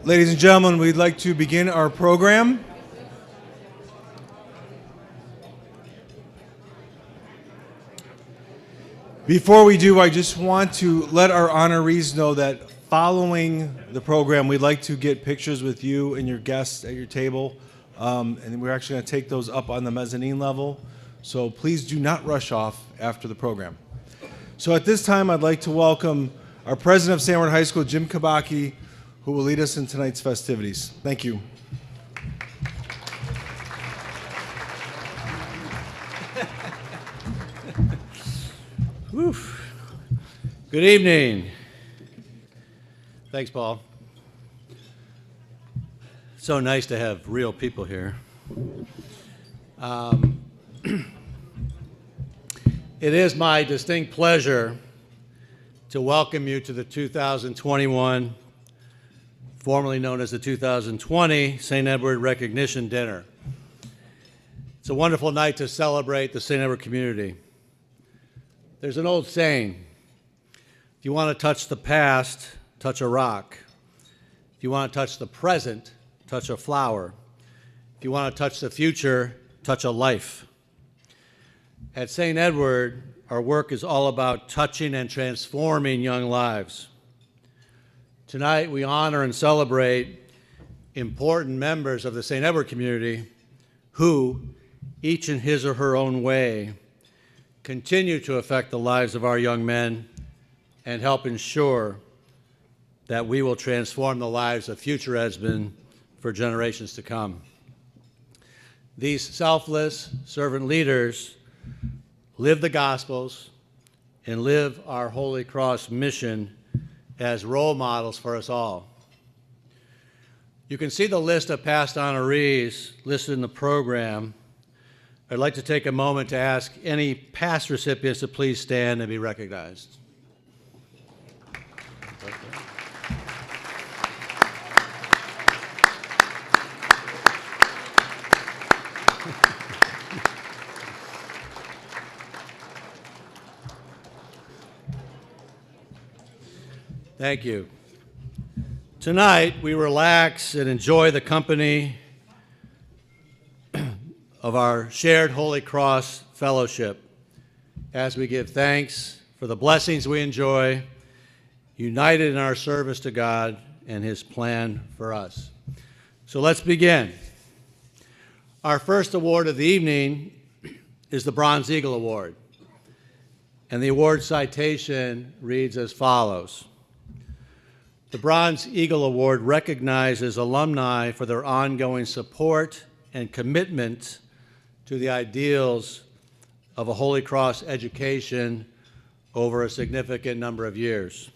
Ladies and gentlemen, we'd like to begin our program. Before we do, I just want to let our honorees know that following the program, we'd like to get pictures with you and your guests at your table, and we're actually going to take those up on the mezzanine level, so please do not rush off after the program. So at this time, I'd like to welcome our president of St. Edward High School, Jim Kabaki, who will lead us in tonight's festivities. Thank you. Good evening. Thanks, Paul. So nice to have real people here. It is my distinct pleasure to welcome you to the 2021, formerly known as the 2020 St. Edward Recognition Dinner. It's a wonderful night to celebrate the St. Edward community. There's an old saying, if you want to touch the past, touch a rock. If you want to touch the present, touch a flower. If you want to touch the future, touch a life. At St. Edward, our work is all about touching and transforming young lives. Tonight, we honor and celebrate important members of the St. Edward community who, each in his or her own way, continue to affect the lives of our young men and help ensure that we will transform the lives of future Edsmen for generations to come. These selfless servant leaders live the Gospels and live our Holy Cross mission as role models for us all. You can see the list of past honorees listed in the program. I'd like to take a moment to ask any past recipients to please stand and be recognized. Thank you. Tonight, we relax and enjoy the company of our shared Holy Cross Fellowship as we give thanks for the blessings we enjoy, united in our service to God and His plan for us. So let's begin. Our first award of the evening is the Bronze Eagle Award, and the award citation reads as follows. The Bronze Eagle Award recognizes alumni for their ongoing support and commitment to the ideals of a Holy Cross education over a significant number of years.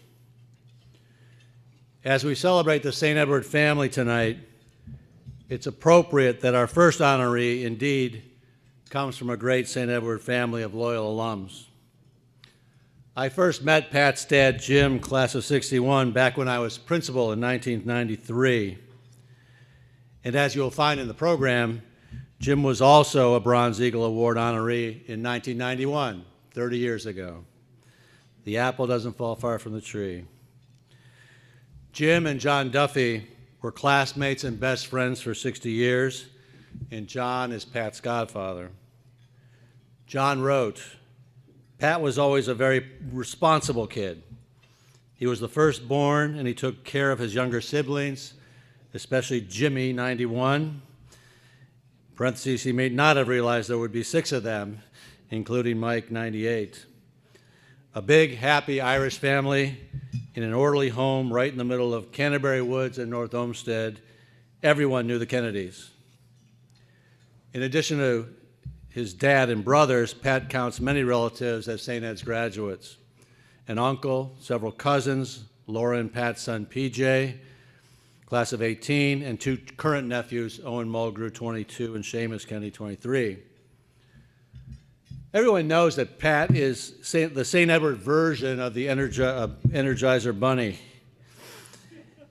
As we celebrate the St. Edward family tonight, it's appropriate that our first honoree indeed comes from a great St. Edward family of loyal alums. I first met Pat's dad, Jim, class of 61, back when I was principal in 1993. And as you'll find in the program, Jim was also a Bronze Eagle Award honoree in 1991, 30 years ago. The apple doesn't fall far from the tree. Jim and John Duffy were classmates and best friends for 60 years, and John is Pat's godfather. John wrote, Pat was always a very responsible kid. He was the firstborn, and he took care of his younger siblings, especially Jimmy, 91. Parentheses, he may not have realized there would be 6 of them, including Mike, 98. A big, happy Irish family in an orderly home right in the middle of Canterbury Woods and North Olmsted. Everyone knew the Kennedys. In addition to his dad and brothers, Pat counts many relatives as St. Ed's graduates. An uncle, several cousins, Laura and Pat's son PJ, class of 18, and 2 current nephews, Owen Mulgrew, 22, and Seamus Kennedy, 23. Everyone knows that Pat is the St. Edward version of the Energizer Bunny.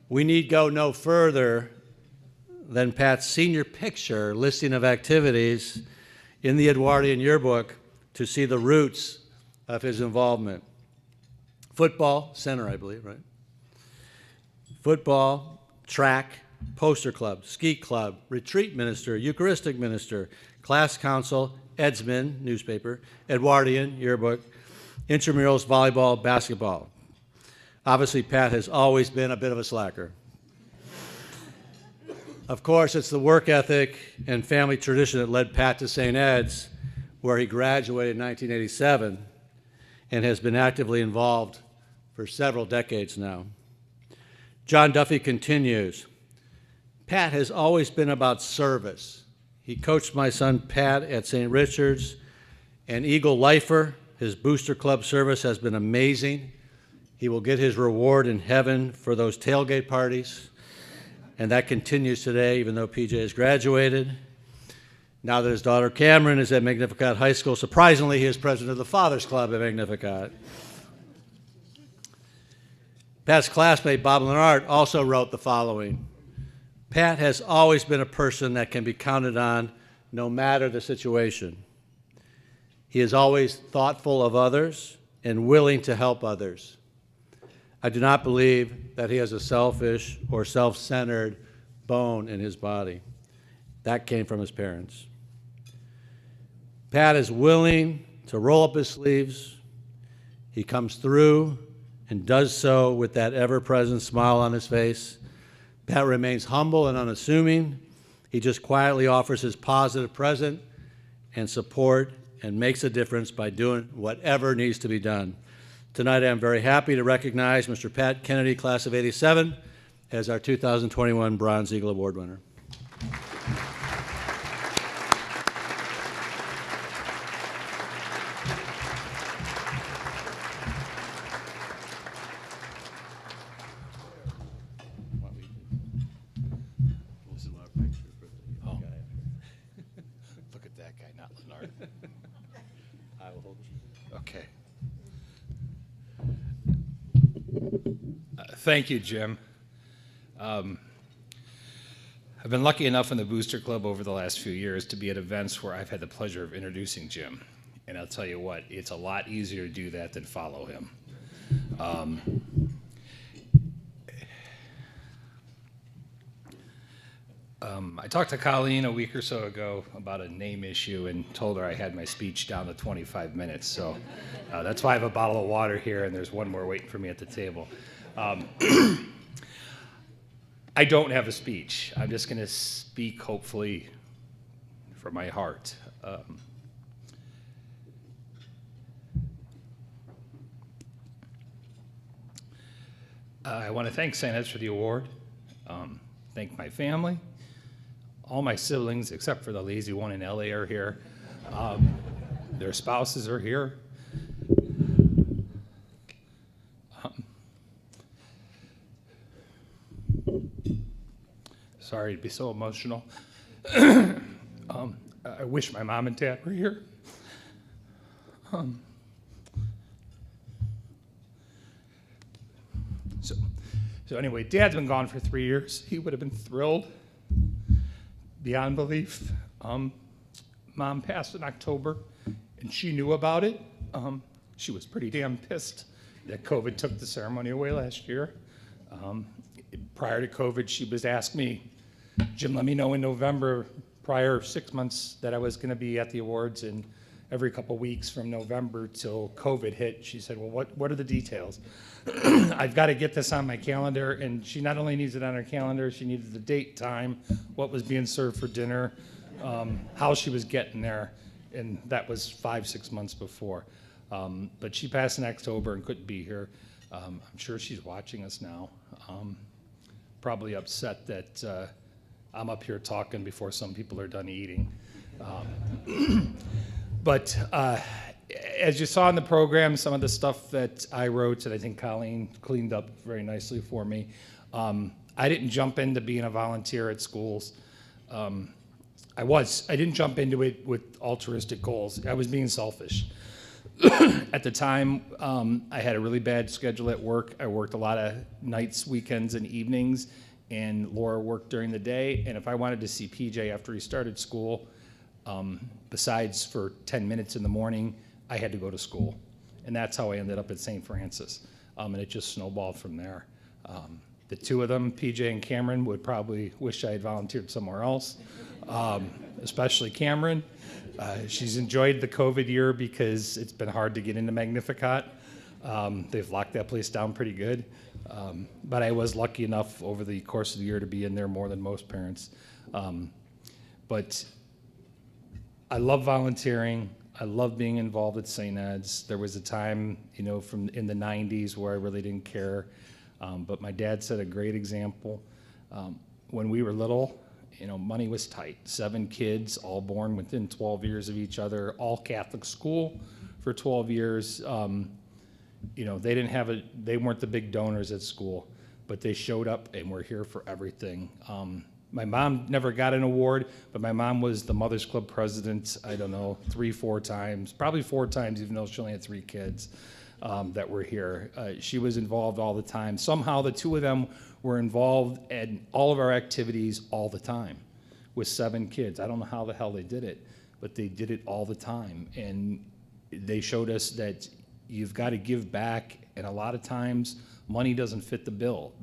We need go no further than Pat's senior picture listing of activities in the Edwardian yearbook to see the roots of his involvement. Football, center, I believe, right? Football, track, poster club, ski club, retreat minister, Eucharistic minister, class council, Edsman, newspaper, Edwardian, yearbook, intramurals, volleyball, basketball. Obviously, Pat has always been a bit of a slacker. Of course, it's the work ethic and family tradition that led Pat to St. Ed's, where he graduated in 1987 and has been actively involved for several decades now. John Duffy continues, Pat has always been about service. He coached my son Pat at St. Richard's and Eagle Lifer. His booster club service has been amazing. He will get his reward in heaven for those tailgate parties. And that continues today, even though PJ has graduated. Now that his daughter Cameron is at Magnificat High School, surprisingly, he is president of the Fathers Club at Magnificat. Pat's classmate, Bob Lennart, also wrote the following. Pat has always been a person that can be counted on no matter the situation. He is always thoughtful of others and willing to help others. I do not believe that he has a selfish or self-centered bone in his body. That came from his parents. Pat is willing to roll up his sleeves. He comes through and does so with that ever-present smile on his face. Pat remains humble and unassuming. He just quietly offers his positive present and support and makes a difference by doing whatever needs to be done. Tonight, I am very happy to recognize Mr. Pat Kennedy, class of '87, as our 2021 Bronze Eagle Award winner. Look at that guy, not Lennart. I will hold it. Okay. Thank you, Jim. I've been lucky enough in the Booster Club over the last few years to be at events where I've had the pleasure of introducing Jim. And I'll tell you what, it's a lot easier to do that than follow him. I talked to Colleen a week or so ago about a name issue and told her I had my speech down to 25 minutes. So that's why I have a bottle of water here, and there's one more waiting for me at the table. I don't have a speech. I'm just going to speak, hopefully, from my heart. I want to thank St. Ed's for the award, thank my family. All my siblings, except for the lazy one in LA, are here. Their spouses are here. Sorry to be so emotional. I wish my mom and dad were here. So anyway, Dad's been gone for 3 years. He would have been thrilled beyond belief. Mom passed in October, and she knew about it. She was pretty damn pissed that COVID took the ceremony away last year. Prior to COVID, she was asked me, Jim, let me know in November, prior 6 months, that I was going to be at the awards, and every couple weeks from November till COVID hit, she said, well, what are the details? I've got to get this on my calendar, and she not only needs it on her calendar, she needed the date, time, what was being served for dinner, how she was getting there, and that was 5-6 months before. But she passed in October and couldn't be here. I'm sure she's watching us now. Probably upset that I'm up here talking before some people are done eating. But as you saw in the program, some of the stuff that I wrote, and I think Colleen cleaned up very nicely for me, I didn't jump into being a volunteer at schools. I didn't jump into it with altruistic goals. I was being selfish. At the time, I had a really bad schedule at work. I worked a lot of nights, weekends, and evenings, and Laura worked during the day. And if I wanted to see PJ after he started school, besides for 10 minutes in the morning, I had to go to school. And that's how I ended up at St. Francis. And it just snowballed from there. The two of them, PJ and Cameron, would probably wish I had volunteered somewhere else, especially Cameron. She's enjoyed the COVID year because it's been hard to get into Magnificat. They've locked that place down pretty good. But I was lucky enough over the course of the year to be in there more than most parents. But I love volunteering. I love being involved at St. Ed's. There was a time, from in the 90s where I really didn't care. But my dad set a great example. When we were little, money was tight. 7 kids, all born within 12 years of each other, all Catholic school for 12 years. They weren't the big donors at school, but they showed up and were here for everything. My mom never got an award, but my mom was the Mother's Club president, 3, 4 times, probably 4 times, even though she only had 3 kids that were here. She was involved all the time. Somehow the two of them were involved in all of our activities all the time with 7 kids. I don't know how the hell they did it, but they did it all the time. And they showed us that you've got to give back, and a lot of times money doesn't fit the bill.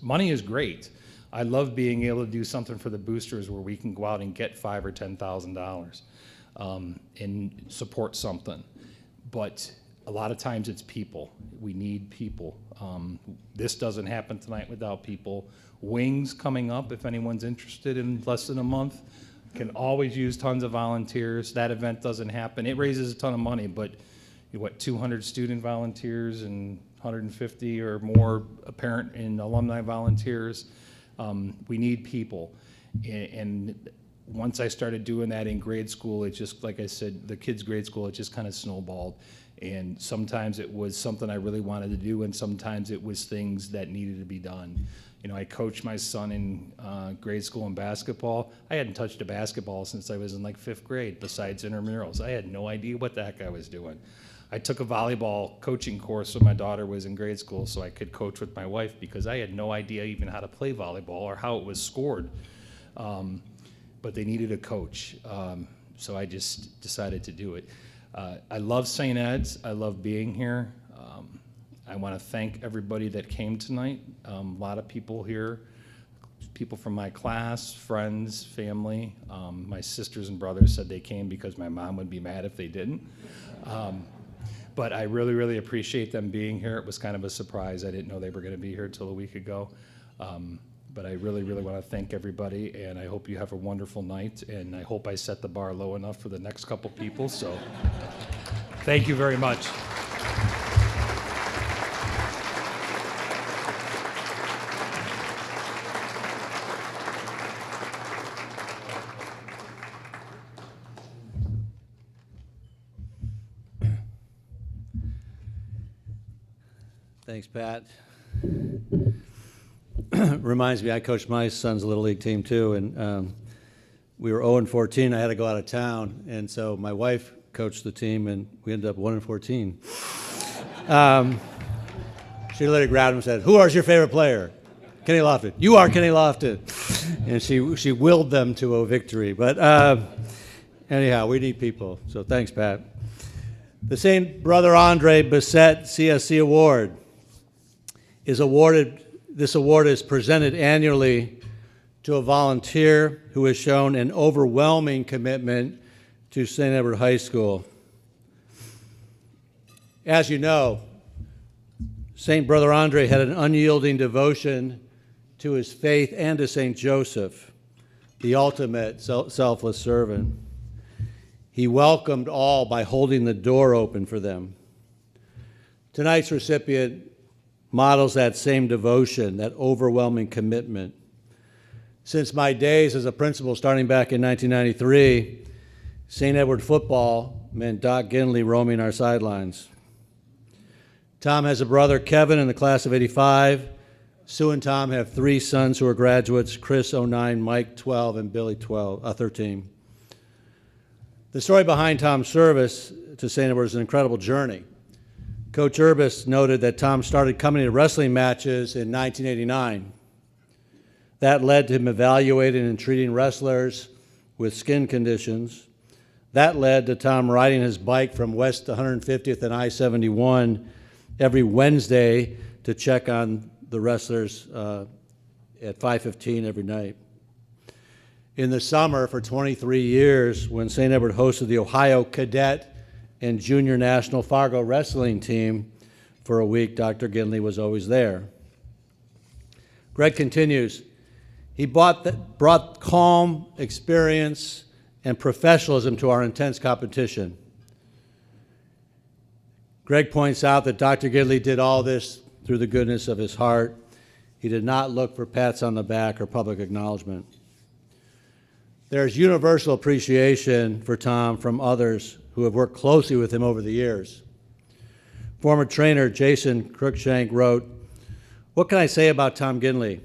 Money is great. I love being able to do something for the boosters where we can go out and get $5,000 or $10,000 and support something. But a lot of times it's people. We need people. This doesn't happen tonight without people. Wings coming up, if anyone's interested, in less than a month. Can always use tons of volunteers. That event doesn't happen. It raises a ton of money, but 200 student volunteers and 150 or more parent and alumni volunteers. We need people. And once I started doing that in grade school, it just, like I said, the kids' grade school, it just kind of snowballed. And sometimes it was something I really wanted to do, and sometimes it was things that needed to be done. I coached my son in grade school in basketball. I hadn't touched a basketball since I was in 5th grade, besides intramurals. I had no idea what the heck I was doing. I took a volleyball coaching course when my daughter was in grade school so I could coach with my wife, because I had no idea even how to play volleyball or how it was scored. But they needed a coach, so I just decided to do it. I love St. Ed's. I love being here. I want to thank everybody that came tonight. A lot of people here, people from my class, friends, family. My sisters and brothers said they came because my mom would be mad if they didn't. But I really, really appreciate them being here. It was kind of a surprise. I didn't know they were going to be here till a week ago. But I really, really want to thank everybody, and I hope you have a wonderful night, and I hope I set the bar low enough for the next couple people. So thank you very much. Thanks, Pat. Reminds me, I coached my son's Little League team too, and we were 0-14. I had to go out of town, and so my wife coached the team, and we ended up 1-14. She literally grabbed him and said, "Who is your favorite player?" "Kenny Lofton." "You are Kenny Lofton." And she willed them to a victory. But anyhow, we need people, so thanks, Pat. The St. Brother Andre Bessette CSC Award is awarded. This award is presented annually to a volunteer who has shown an overwhelming commitment to St. Everett High School. As you know, St. Brother Andre had an unyielding devotion to his faith and to St. Joseph, the ultimate selfless servant. He welcomed all by holding the door open for them. Tonight's recipient models that same devotion, that overwhelming commitment. Since my days as a principal, starting back in 1993, St. Edward football meant Doc Ginley roaming our sidelines. Tom has a brother, Kevin, in the class of '85. Sue and Tom have 3 sons who are graduates, Chris, 09, Mike, 12, and Billy, 13. The story behind Tom's service to St. Edward is an incredible journey. Coach Urbis noted that Tom started coming to wrestling matches in 1989. That led to him evaluating and treating wrestlers with skin conditions. That led to Tom riding his bike from West 150th and I-71 every Wednesday to check on the wrestlers at 5:15 every night. In the summer, for 23 years, when St. Edward hosted the Ohio Cadet and Junior National Fargo wrestling team for a week, Dr. Ginley was always there. Greg continues, he brought calm, experience, and professionalism to our intense competition. Greg points out that Dr. Ginley did all this through the goodness of his heart. He did not look for pats on the back or public acknowledgement. There's universal appreciation for Tom from others who have worked closely with him over the years. Former trainer Jason Cruikshank wrote, "What can I say about Tom Ginley?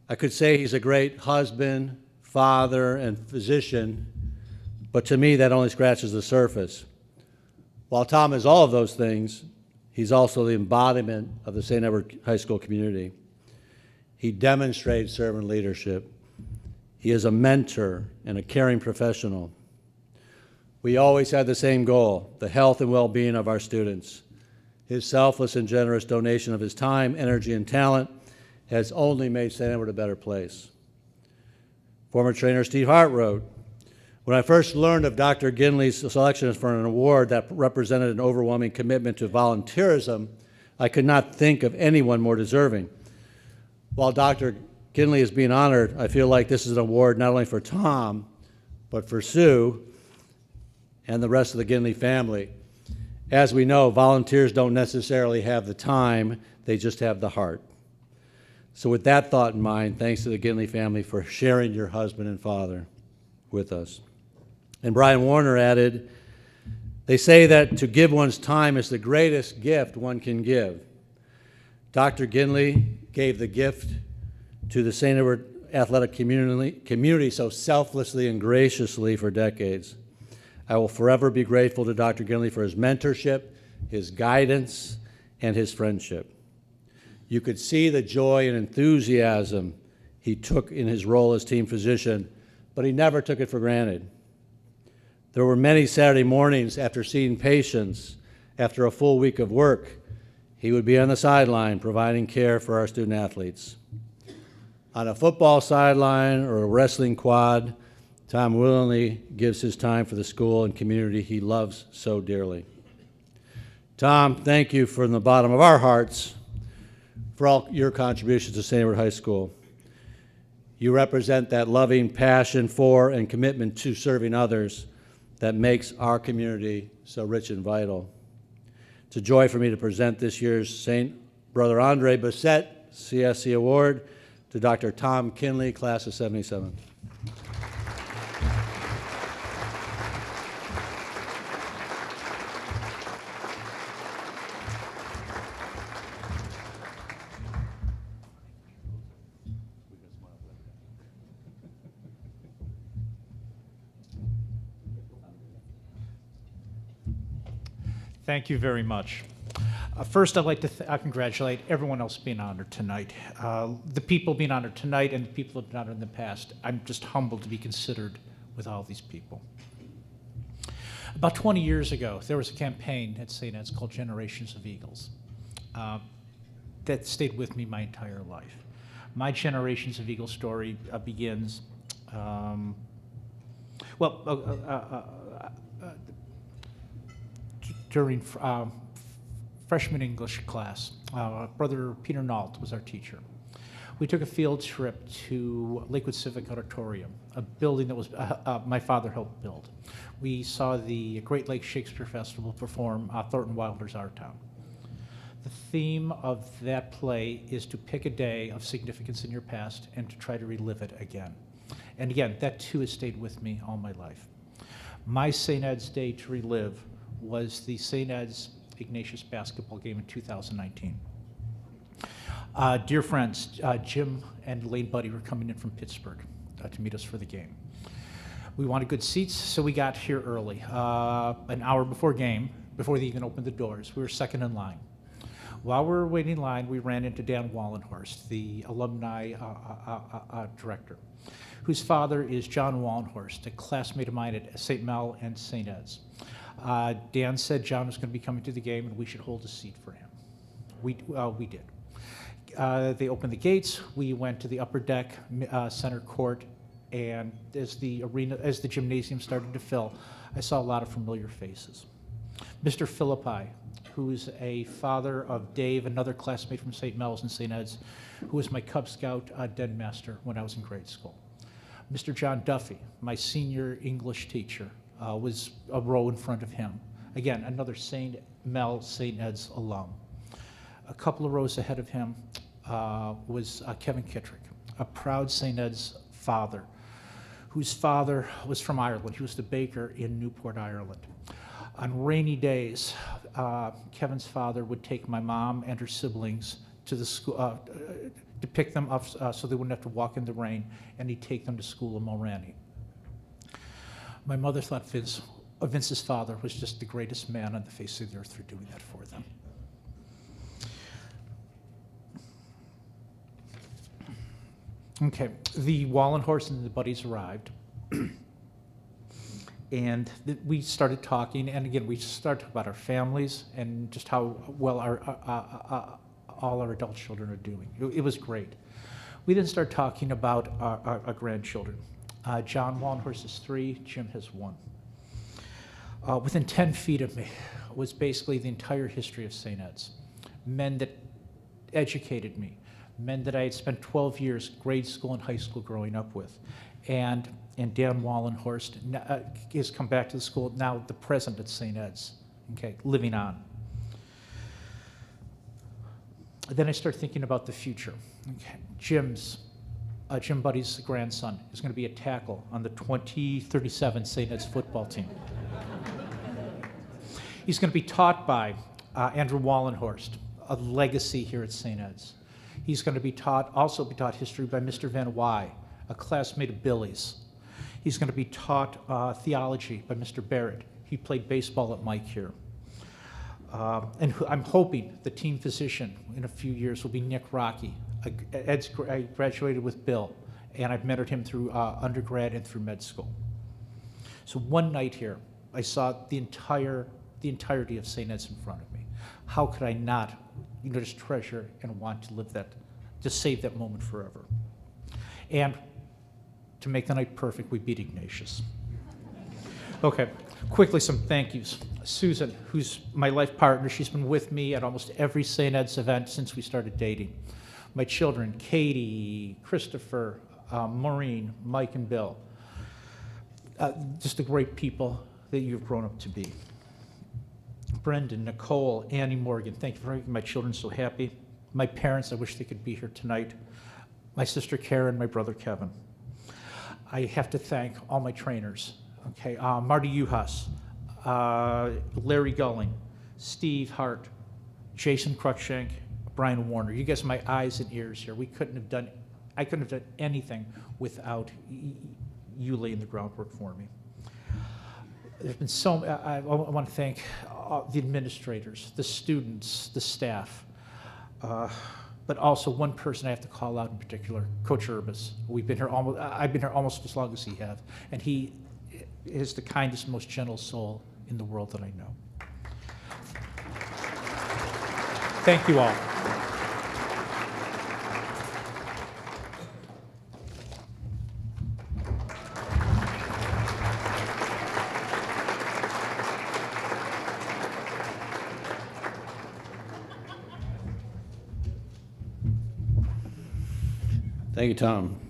I could say he's a great husband, father, and physician, but to me that only scratches the surface. While Tom is all of those things, he's also the embodiment of the St. Edward High School community. He demonstrates servant leadership. He is a mentor and a caring professional. We always had the same goal, the health and well-being of our students. His selfless and generous donation of his time, energy, and talent has only made St. Edward a better place." Former trainer Steve Hart wrote, "When I first learned of Dr. Ginley's selection for an award that represented an overwhelming commitment to volunteerism, I could not think of anyone more deserving. While Dr. Ginley is being honored, I feel like this is an award not only for Tom, but for Sue and the rest of the Ginley family. As we know, volunteers don't necessarily have the time, they just have the heart. So with that thought in mind, thanks to the Ginley family for sharing your husband and father with us." And Brian Warner added, "They say that to give one's time is the greatest gift one can give. Dr. Ginley gave the gift to the St. Edward athletic community so selflessly and graciously for decades. I will forever be grateful to Dr. Ginley for his mentorship, his guidance, and his friendship. You could see the joy and enthusiasm he took in his role as team physician, but he never took it for granted. There were many Saturday mornings after seeing patients, after a full week of work, he would be on the sideline providing care for our student athletes. On a football sideline or a wrestling quad, Tom willingly gives his time for the school and community he loves so dearly. Tom, thank you from the bottom of our hearts for all your contributions to St. Edward High School. You represent that loving passion for and commitment to serving others that makes our community so rich and vital. It's a joy for me to present this year's St. Brother Andre Bessette CSC Award to Dr. Tom Ginley, class of 77. Thank you very much. First, I'd like to congratulate everyone else being honored tonight. The people being honored tonight and the people who have been honored in the past. I'm just humbled to be considered with all these people. About 20 years ago, there was a campaign at St. Ed's called Generations of Eagles. That stayed with me my entire life. My Generations of Eagles story begins, during freshman English class. Brother Peter Nault was our teacher. We took a field trip to Lakewood Civic Auditorium, a building that was my father helped build. We saw the Great Lakes Shakespeare Festival perform Thornton Wilder's Our Town. The theme of that play is to pick a day of significance in your past and to try to relive it again. And again, that too has stayed with me all my life. My St. Ed's day to relive was the St. Ed's Ignatius basketball game in 2019. Dear friends, Jim and Lane Buddy were coming in from Pittsburgh to meet us for the game. We wanted good seats, so we got here early. An hour before game, before they even opened the doors, we were second in line. While we were waiting in line, we ran into Dan Wallenhorst, the alumni director, whose father is John Wallenhorst, a classmate of mine at St. Mel and St. Ed's. Dan said John was going to be coming to the game and we should hold a seat for him. We did. they opened the gates. We went to the upper deck, center court, and as the gymnasium started to fill, I saw a lot of familiar faces. Mr. Philippi, who's a father of Dave, another classmate from St. Mel's and St. Ed's, who was my Cub Scout den master when I was in grade school. Mr. John Duffy, my senior English teacher, was a row in front of him. Again, another St. Mel, St. Ed's alum. A couple of rows ahead of him was Kevin Kittrick, a proud St. Ed's father, whose father was from Ireland. He was the baker in Newport, Ireland. On rainy days, Kevin's father would take my mom and her siblings to the school, to pick them up so they wouldn't have to walk in the rain, and he'd take them to school in Mulranny. My mother thought Vince's father was just the greatest man on the face of the earth for doing that for them. Okay, the Wallenhorst and the buddies arrived, and we started talking, and again, we started talking about our families and just how well all our adult children are doing. It was great. We then started talking about our grandchildren. John Wallenhorst is 3, Jim has 1. Within 10 feet of me was basically the entire history of St. Ed's. Men that educated me, men that I had spent 12 years, grade school and high school, growing up with. And Dan Wallenhorst has come back to the school, now the present at St. Ed's, okay, living on. Then I start thinking about the future. Okay, Jim Buddy's grandson is going to be a tackle on the 2037 St. Ed's football team. He's going to be taught by Andrew Wallenhorst, a legacy here at St. Ed's. He's going to also be taught history by Mr. Van Wy, a classmate of Billy's. He's going to be taught theology by Mr. Barrett. He played baseball at Mike here. And I'm hoping the team physician in a few years will be Nick Rocky. I graduated with Bill, and I've mentored him through undergrad and through med school. So one night here, I saw the entirety of St. Ed's in front of me. How could I not, just treasure and want to live that, to save that moment forever? And to make the night perfect, we beat Ignatius. Okay, quickly some thank yous. Susan, who's my life partner, she's been with me at almost every St. Ed's event since we started dating. My children, Katie, Christopher, Maureen, Mike, and Bill. Just the great people that you've grown up to be. Brendan, Nicole, Annie Morgan, thank you for making my children so happy. My parents, I wish they could be here tonight. My sister Karen, my brother Kevin. I have to thank all my trainers. Okay, Marty Uhas, Larry Gulling, Steve Hart, Jason Cruikshank, Brian Warner. You guys are my eyes and ears here. I couldn't have done anything without you laying the groundwork for me. There's been I want to thank the administrators, the students, the staff, but also one person I have to call out in particular, Coach Urbis. I've been here almost as long as he has, and he is the kindest, most gentle soul in the world that I know. Thank you all. Thank you, Tom.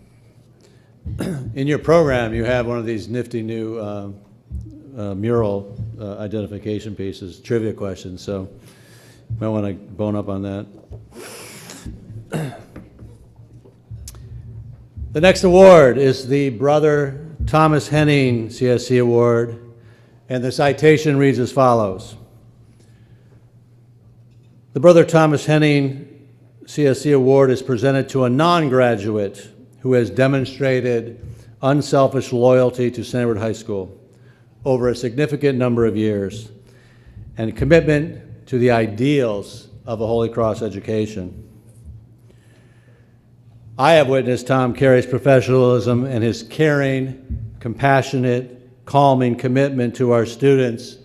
In your program, you have one of these nifty new mural identification pieces, trivia questions, so you might want to bone up on that. The next award is the Brother Thomas Henning CSC Award, and the citation reads as follows. The Brother Thomas Henning CSC Award is presented to a non-graduate who has demonstrated unselfish loyalty to St. Edward High School over a significant number of years and commitment to the ideals of a Holy Cross education. I have witnessed Tom Carey's professionalism and his caring, compassionate, calming commitment to our students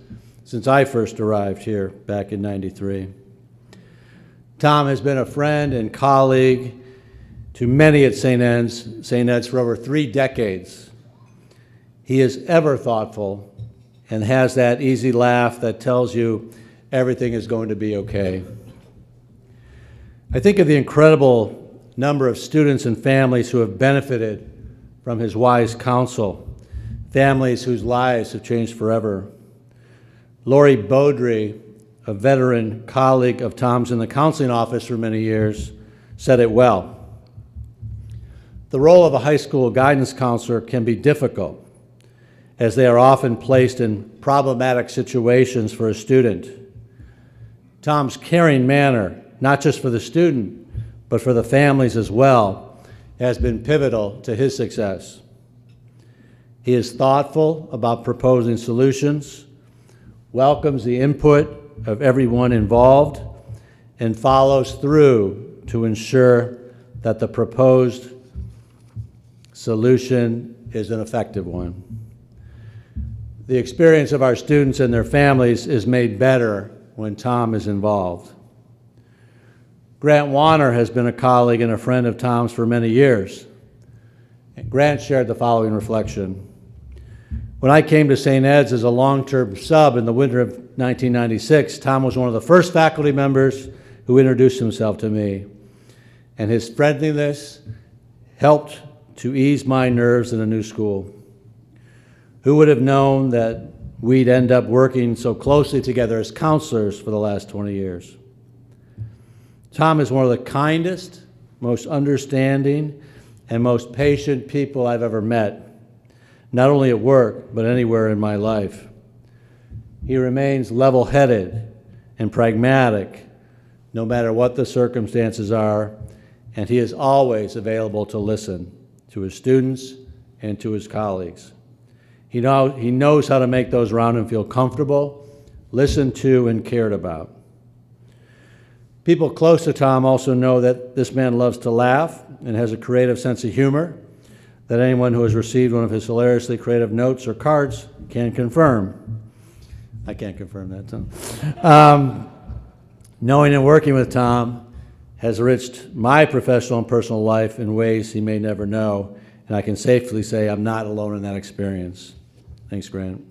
since I first arrived here back in '93. Tom has been a friend and colleague to many at St. Ed's for over 3 decades. He is ever thoughtful and has that easy laugh that tells you everything is going to be okay. I think of the incredible number of students and families who have benefited from his wise counsel, families whose lives have changed forever. Lori Beaudry, a veteran colleague of Tom's in the counseling office for many years, said it well. The role of a high school guidance counselor can be difficult, as they are often placed in problematic situations for a student. Tom's caring manner, not just for the student, but for the families as well, has been pivotal to his success. He is thoughtful about proposing solutions, welcomes the input of everyone involved, and follows through to ensure that the proposed solution is an effective one. The experience of our students and their families is made better when Tom is involved. Grant Warner has been a colleague and a friend of Tom's for many years. Grant shared the following reflection. When I came to St. Ed's as a long-term sub in the winter of 1996, Tom was one of the first faculty members who introduced himself to me, and his friendliness helped to ease my nerves in a new school. Who would have known that we'd end up working so closely together as counselors for the last 20 years? Tom is one of the kindest, most understanding, and most patient people I've ever met, not only at work, but anywhere in my life. He remains level-headed and pragmatic, no matter what the circumstances are, and he is always available to listen to his students and to his colleagues. He knows how to make those around him feel comfortable, listened to, and cared about. People close to Tom also know that this man loves to laugh and has a creative sense of humor that anyone who has received one of his hilariously creative notes or cards can confirm. I can't confirm that, Tom. Knowing and working with Tom has enriched my professional and personal life in ways he may never know, and I can safely say I'm not alone in that experience. Thanks, Grant.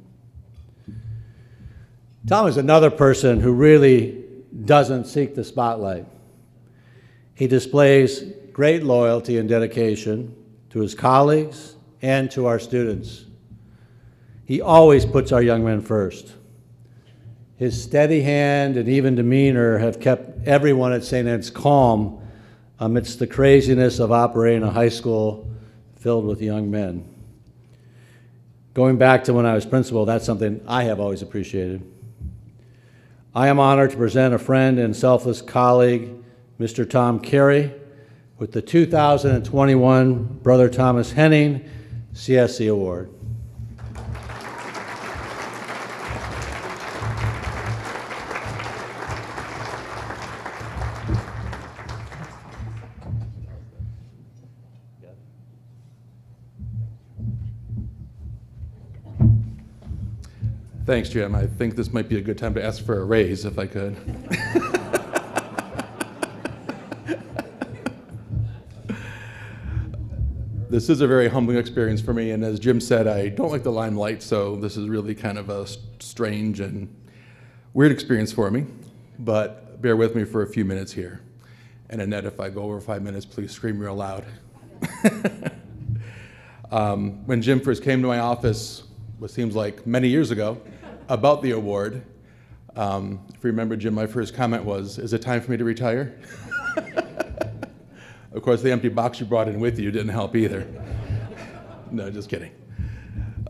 Tom is another person who really doesn't seek the spotlight. He displays great loyalty and dedication to his colleagues and to our students. He always puts our young men first. His steady hand and even demeanor have kept everyone at St. Ed's calm amidst the craziness of operating a high school filled with young men. Going back to when I was principal, that's something I have always appreciated. I am honored to present a friend and selfless colleague, Mr. Tom Carey, with the 2021 Brother Thomas Henning CSC Award. Thanks, Jim. I think this might be a good time to ask for a raise, if I could. This is a very humbling experience for me, and as Jim said, I don't like the limelight, so this is really kind of a strange and weird experience for me, but bear with me for a few minutes here. And Annette, if I go over 5 minutes, please scream real loud. When Jim first came to my office, what seems like many years ago, about the award, if you remember, Jim, my first comment was, "Is it time for me to retire?" Of course, the empty box you brought in with you didn't help either. No, just kidding.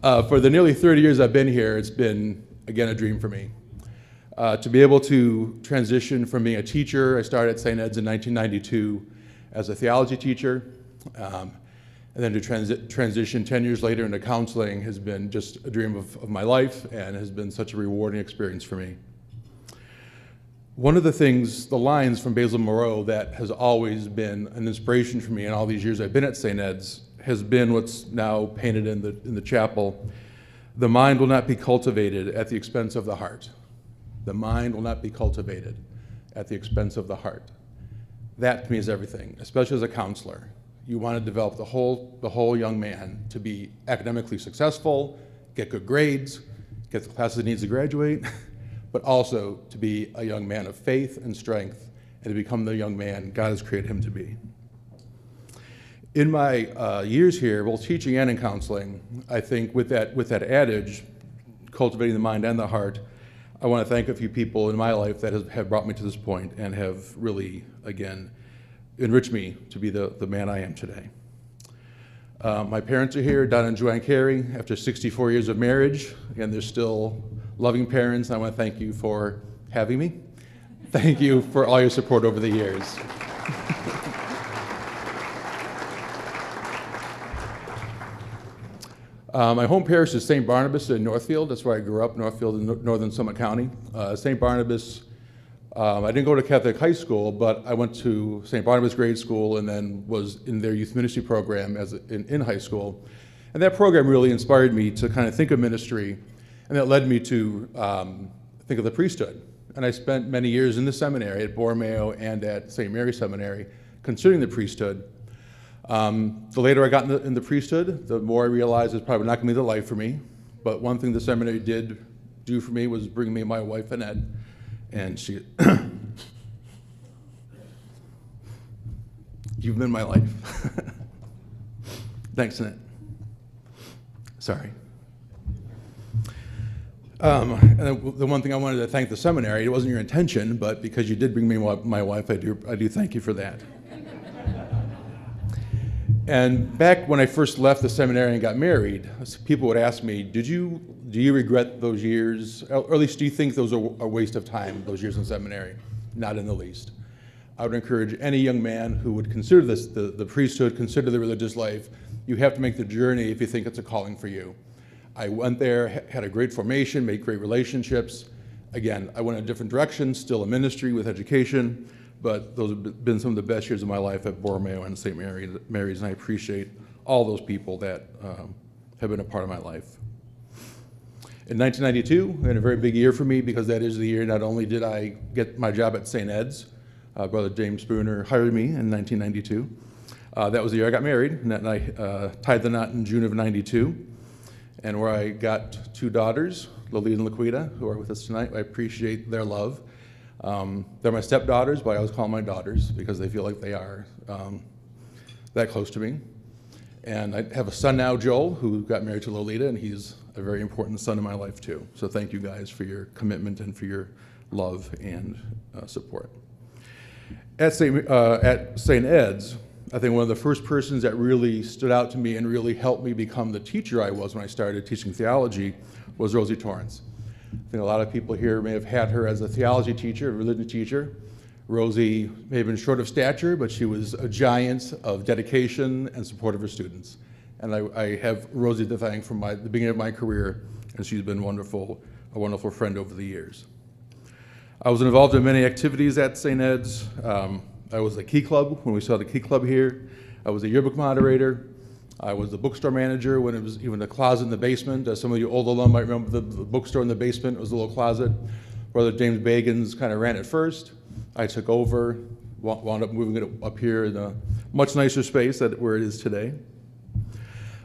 For the nearly 30 years I've been here, it's been, again, a dream for me. To be able to transition from being a teacher, I started at St. Ed's in 1992 as a theology teacher, and then to transition 10 years later into counseling has been just a dream of my life and has been such a rewarding experience for me. One of the things, the lines from Basil Moreau that has always been an inspiration for me in all these years I've been at St. Ed's has been what's now painted in the chapel. The mind will not be cultivated at the expense of the heart. The mind will not be cultivated at the expense of the heart. That to me is everything, especially as a counselor. You want to develop the whole young man to be academically successful, get good grades, get the classes he needs to graduate, but also to be a young man of faith and strength and to become the young man God has created him to be. In my years here, both teaching and in counseling, I think with that adage, cultivating the mind and the heart, I want to thank a few people in my life that have brought me to this point and have really, again, enriched me to be the man I am today. My parents are here, Don and Joanne Carey, after 64 years of marriage. Again, they're still loving parents. I want to thank you for having me. Thank you for all your support over the years. My home parish is St. Barnabas in Northfield. That's where I grew up, Northfield in northern Summit County. St. Barnabas, I didn't go to Catholic high school, but I went to St. Barnabas grade school and then was in their youth ministry program in high school. And that program really inspired me to kind of think of ministry, and that led me to think of the priesthood. And I spent many years in the seminary at Borromeo and at St. Mary's Seminary considering the priesthood. The later I got in the priesthood, the more I realized it's probably not going to be the life for me. But one thing the seminary did do for me was bring me my wife, Annette, and she, you've been my life. Thanks, Annette. Sorry. And the one thing I wanted to thank the seminary, it wasn't your intention, but because you did bring me my wife, I do thank you for that. And back when I first left the seminary and got married, people would ask me, do you regret those years? Or at least do you think those are a waste of time, those years in seminary? Not in the least. I would encourage any young man who would consider this, the priesthood, consider the religious life, you have to make the journey if you think it's a calling for you. I went there, had a great formation, made great relationships. Again, I went in a different direction, still a ministry with education, but those have been some of the best years of my life at Borromeo and St. Mary's, and I appreciate all those people that have been a part of my life. In 1992, and a very big year for me because that is the year not only did I get my job at St. Ed's, Brother James Spooner hired me in 1992. That was the year I got married, and I tied the knot in June of 92, and where I got two daughters, Lily and Laquita, who are with us tonight. I appreciate their love. They're my stepdaughters, but I always call them my daughters because they feel like they are that close to me. And I have a son now, Joel, who got married to Lolita, and he's a very important son in my life too. So thank you guys for your commitment and for your love and support. At St. Ed's, I think one of the first persons that really stood out to me and really helped me become the teacher I was when I started teaching theology was Rosie Torrance. I think a lot of people here may have had her as a theology teacher, a religion teacher. Rosie may have been short of stature, but she was a giant of dedication and support of her students. And I have Rosie to thank from the beginning of my career, and she's been a wonderful friend over the years. I was involved in many activities at St. Ed's. I was a Key Club when we saw the Key Club here. I was a yearbook moderator. I was the bookstore manager when it was even a closet in the basement. As some of you old alum might remember, the bookstore in the basement was a little closet. Brother James Bagans kind of ran it first. I took over, wound up moving it up here in a much nicer space where it is today.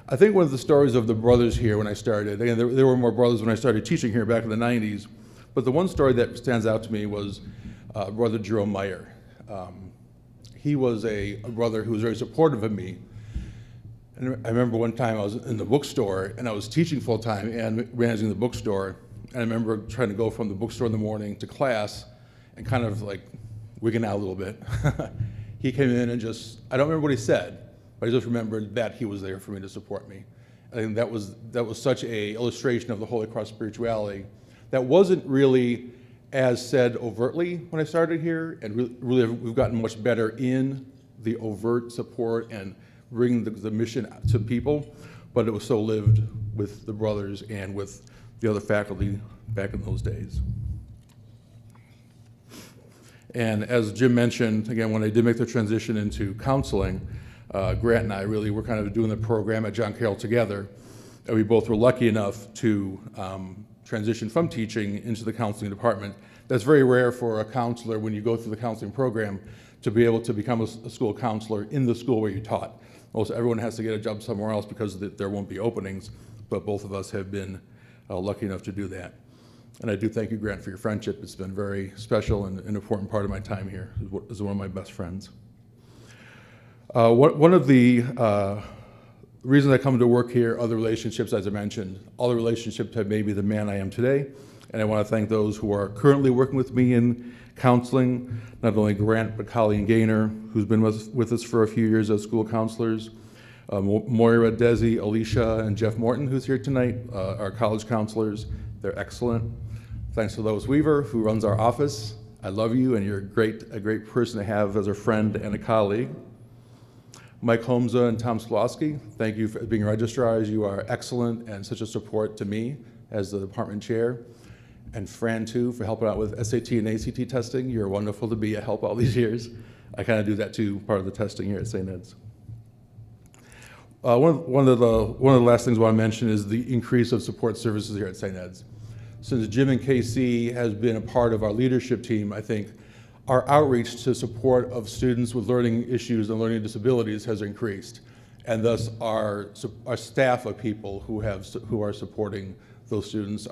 I think one of the stories of the brothers here when I started, again, there were more brothers when I started teaching here back in the 90s, but the one story that stands out to me was Brother Jerome Meyer. He was a brother who was very supportive of me. And I remember one time I was in the bookstore and I was teaching full time and managing the bookstore. And I remember trying to go from the bookstore in the morning to class and kind of like wigging out a little bit. He came in and I don't remember what he said, but I just remembered that he was there for me to support me. I think that was such an illustration of the Holy Cross spirituality that wasn't really as said overtly when I started here, and really we've gotten much better in the overt support and bringing the mission to people, but it was so lived with the brothers and with the other faculty back in those days. And as Jim mentioned, again, when I did make the transition into counseling, Grant and I really were kind of doing the program at John Carroll together, and we both were lucky enough to transition from teaching into the counseling department. That's very rare for a counselor when you go through the counseling program to be able to become a school counselor in the school where you taught. Most everyone has to get a job somewhere else because there won't be openings, but both of us have been lucky enough to do that. And I do thank you, Grant, for your friendship. It's been very special and an important part of my time here as one of my best friends. One of the reasons I come to work here are the relationships, as I mentioned. All the relationships have made me the man I am today, and I want to thank those who are currently working with me in counseling, not only Grant, but Colleen Gaynor, who's been with us for a few years as school counselors, Moira, Desi, Alicia, and Jeff Morton, who's here tonight, our college counselors. They're excellent. Thanks to Lois Weaver, who runs our office. I love you, and you're a great person to have as a friend and a colleague. Mike Holmza and Tom Slawski, thank you for being registrars. You are excellent and such a support to me as the department chair. And Fran, too, for helping out with SAT and ACT testing. You're wonderful to be a help all these years. I kind of do that, too, part of the testing here at St. Ed's. One of the last things I want to mention is the increase of support services here at St. Ed's. Since Jim and Casey has been a part of our leadership team, I think our outreach to support of students with learning issues and learning disabilities has increased, and thus our staff of people who are supporting those students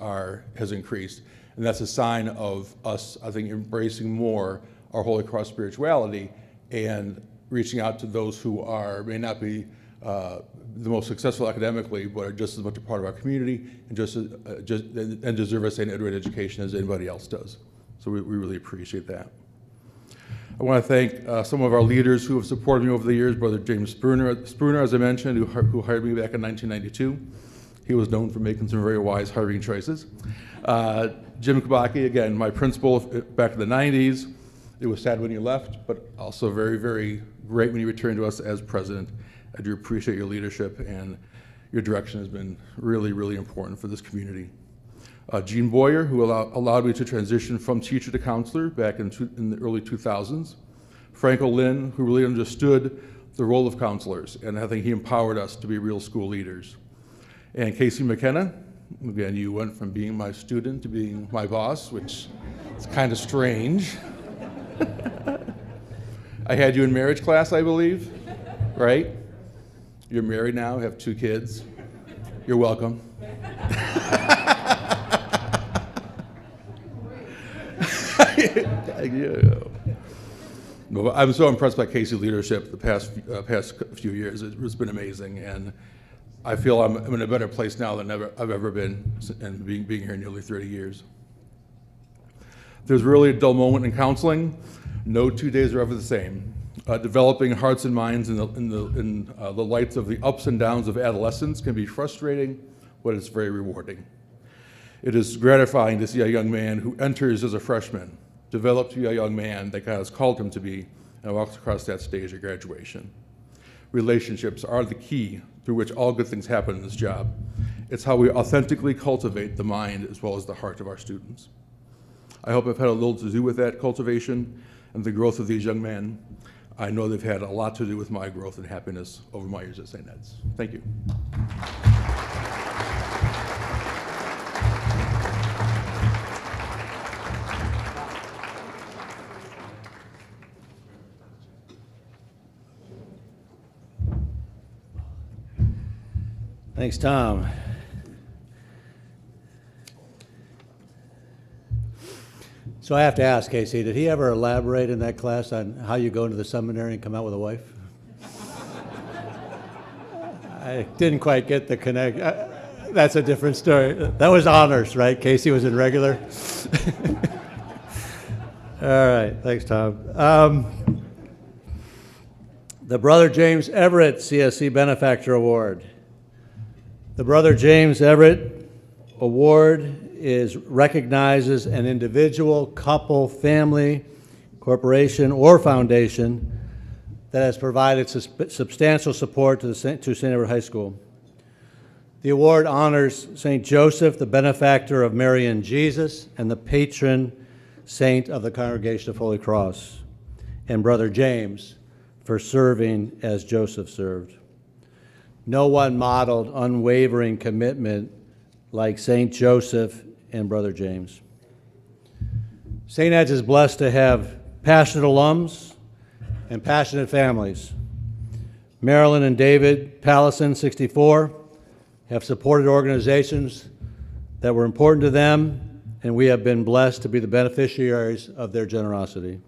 has increased, and that's a sign of us, I think, embracing more our Holy Cross spirituality and reaching out to those who may not be the most successful academically, but are just as much a part of our community and deserve a St. Edward education as anybody else does. So we really appreciate that. I want to thank some of our leaders who have supported me over the years. Brother James Spruner, as I mentioned, who hired me back in 1992. He was known for making some very wise hiring choices. Jim Kabaki, again, my principal back in the 90s. It was sad when he left, but also very, very great when he returned to us as president. I do appreciate your leadership, and your direction has been really, really important for this community. Gene Boyer, who allowed me to transition from teacher to counselor back in the early 2000s. Franco Lynn, who really understood the role of counselors, and I think he empowered us to be real school leaders. And Casey McKenna, again, you went from being my student to being my boss, which is kind of strange. I had you in marriage class, I believe, right? You're married now, have 2 kids. You're welcome. No, I'm so impressed by Casey's leadership the past few years. It's been amazing, and I feel I'm in a better place now than I've ever been, and being here nearly 30 years. There's really a dull moment in counseling. No 2 days are ever the same. Developing hearts and minds in the lights of the ups and downs of adolescence can be frustrating, but it's very rewarding. It is gratifying to see a young man who enters as a freshman develop to be a young man that God has called him to be and walks across that stage at graduation. Relationships are the key through which all good things happen in this job. It's how we authentically cultivate the mind as well as the heart of our students. I hope I've had a little to do with that cultivation and the growth of these young men. I know they've had a lot to do with my growth and happiness over my years at St. Ed's. Thank you. Thanks, Tom. So I have to ask, Casey, did he ever elaborate in that class on how you go into the seminary and come out with a wife? I didn't quite get the connect. That's a different story. That was honors, right? Casey was in regular? All right, thanks, Tom. The Brother James Everett CSC Benefactor Award. The Brother James Everett Award recognizes an individual, couple, family, corporation, or foundation that has provided substantial support to St. Edward High School. The award honors St. Joseph, the benefactor of Mary and Jesus, and the patron saint of the Congregation of Holy Cross, and Brother James for serving as Joseph served. No one modeled unwavering commitment like St. Joseph and Brother James. St. Ed's is blessed to have passionate alums and passionate families. Marilyn and David Palison, 64, have supported organizations that were important to them, and we have been blessed to be the beneficiaries of their generosity.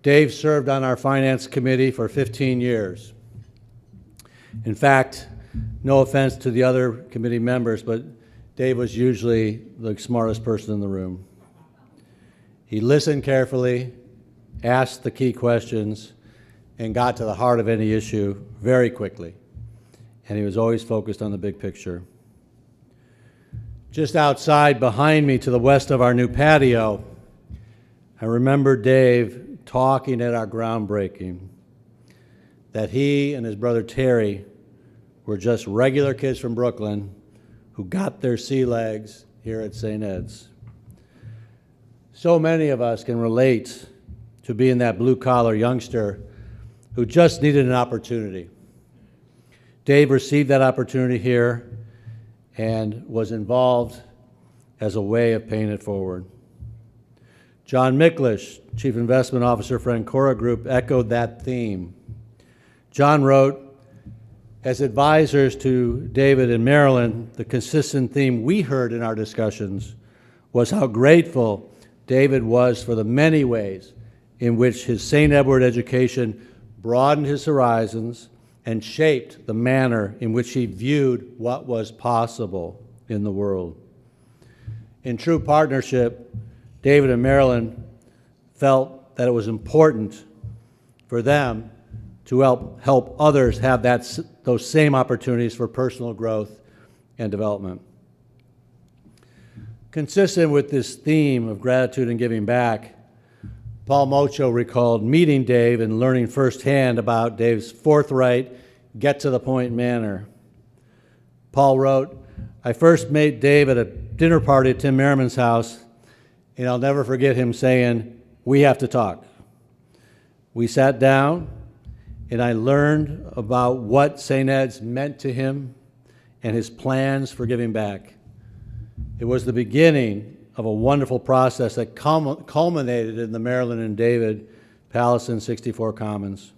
Dave served on our finance committee for 15 years. In fact, no offense to the other committee members, but Dave was usually the smartest person in the room. He listened carefully, asked the key questions, and got to the heart of any issue very quickly. And he was always focused on the big picture. Just outside behind me to the west of our new patio, I remember Dave talking at our groundbreaking that he and his brother Carey were just regular kids from Brooklyn who got their sea legs here at St. Ed's. So many of us can relate to being that blue-collar youngster who just needed an opportunity. Dave received that opportunity here and was involved as a way of paying it forward. John Miklish, Chief Investment Officer for Ancora Group, echoed that theme. John wrote, as advisors to David and Marilyn, the consistent theme we heard in our discussions was how grateful David was for the many ways in which his St. Edward education broadened his horizons and shaped the manner in which he viewed what was possible in the world. In true partnership, David and Marilyn felt that it was important for them to help others have those same opportunities for personal growth and development. Consistent with this theme of gratitude and giving back, Paul Mocho recalled meeting Dave and learning firsthand about Dave's forthright, get-to-the-point manner. Paul wrote, I first met Dave at a dinner party at Tim Merriman's house, and I'll never forget him saying, we have to talk. We sat down, and I learned about what St. Ed's meant to him and his plans for giving back. It was the beginning of a wonderful process that culminated in the Marilyn and David Palison 64 Commons.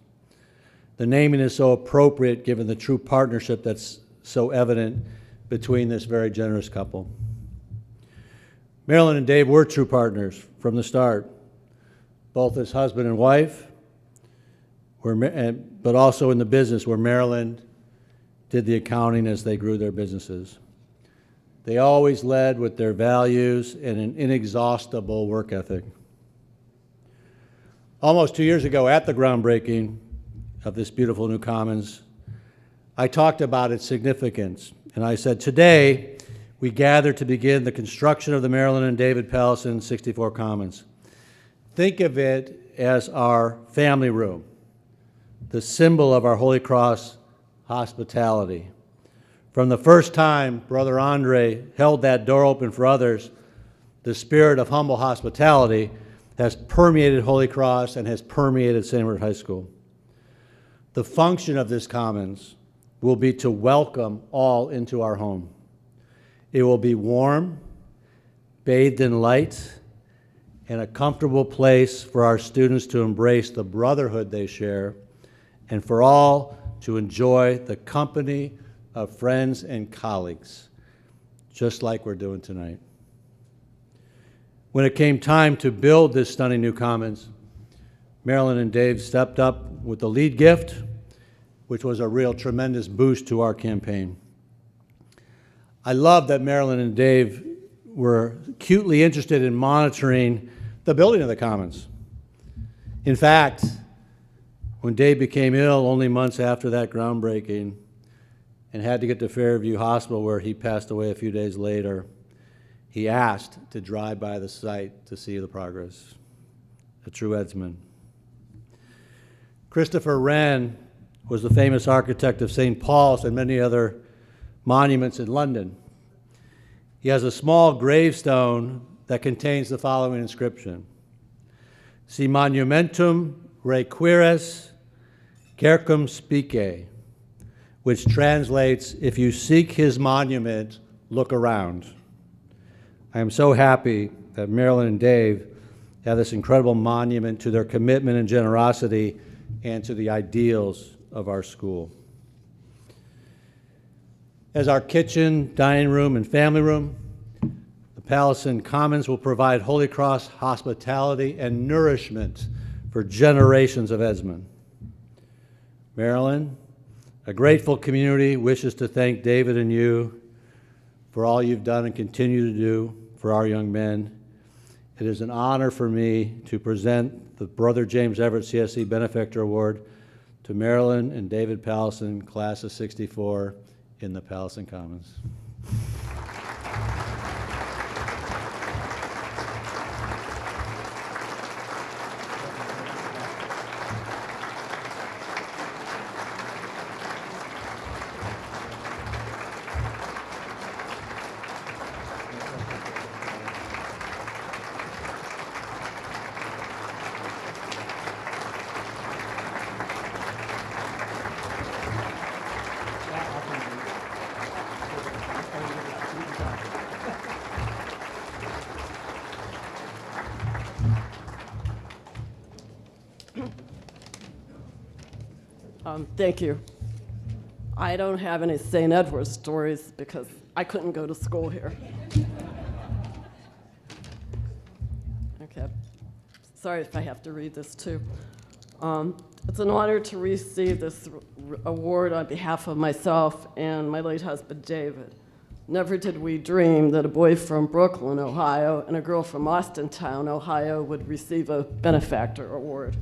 The naming is so appropriate given the true partnership that's so evident between this very generous couple. Marilyn and Dave were true partners from the start, both as husband and wife, but also in the business where Marilyn did the accounting as they grew their businesses. They always led with their values and an inexhaustible work ethic. Almost 2 years ago at the groundbreaking of this beautiful new Commons, I talked about its significance, and I said, today we gather to begin the construction of the Marilyn and David Palison 64 Commons. Think of it as our family room, the symbol of our Holy Cross hospitality. From the first time Brother Andre held that door open for others, the spirit of humble hospitality has permeated Holy Cross and has permeated St. Edward High School. The function of this Commons will be to welcome all into our home. It will be warm, bathed in light, and a comfortable place for our students to embrace the brotherhood they share, and for all to enjoy the company of friends and colleagues, just like we're doing tonight. When it came time to build this stunning new Commons, Marilyn and Dave stepped up with the lead gift, which was a real tremendous boost to our campaign. I love that Marilyn and Dave were acutely interested in monitoring the building of the Commons. In fact, when Dave became ill only months after that groundbreaking and had to get to Fairview Hospital where he passed away a few days later, he asked to drive by the site to see the progress. A true Edsman. Christopher Wren was the famous architect of St. Paul's and many other monuments in London. He has a small gravestone that contains the following inscription: Si monumentum requiris, circum spice, which translates, if you seek his monument, look around. I am so happy that Marilyn and Dave have this incredible monument to their commitment and generosity and to the ideals of our school. As our kitchen, dining room, and family room, the Palison Commons will provide Holy Cross hospitality and nourishment for generations of Edsmen. Marilyn, a grateful community wishes to thank David and you for all you've done and continue to do for our young men. It is an honor for me to present the Brother James Everett CSE Benefactor Award to Marilyn and David Palison, class of '64, in the Palison Commons. Thank you. I don't have any St. Edward's stories because I couldn't go to school here. Okay. Sorry if I have to read this too. It's an honor to receive this award on behalf of myself and my late husband, David. Never did we dream that a boy from Brooklyn, Ohio, and a girl from Austintown, Ohio, would receive a benefactor award.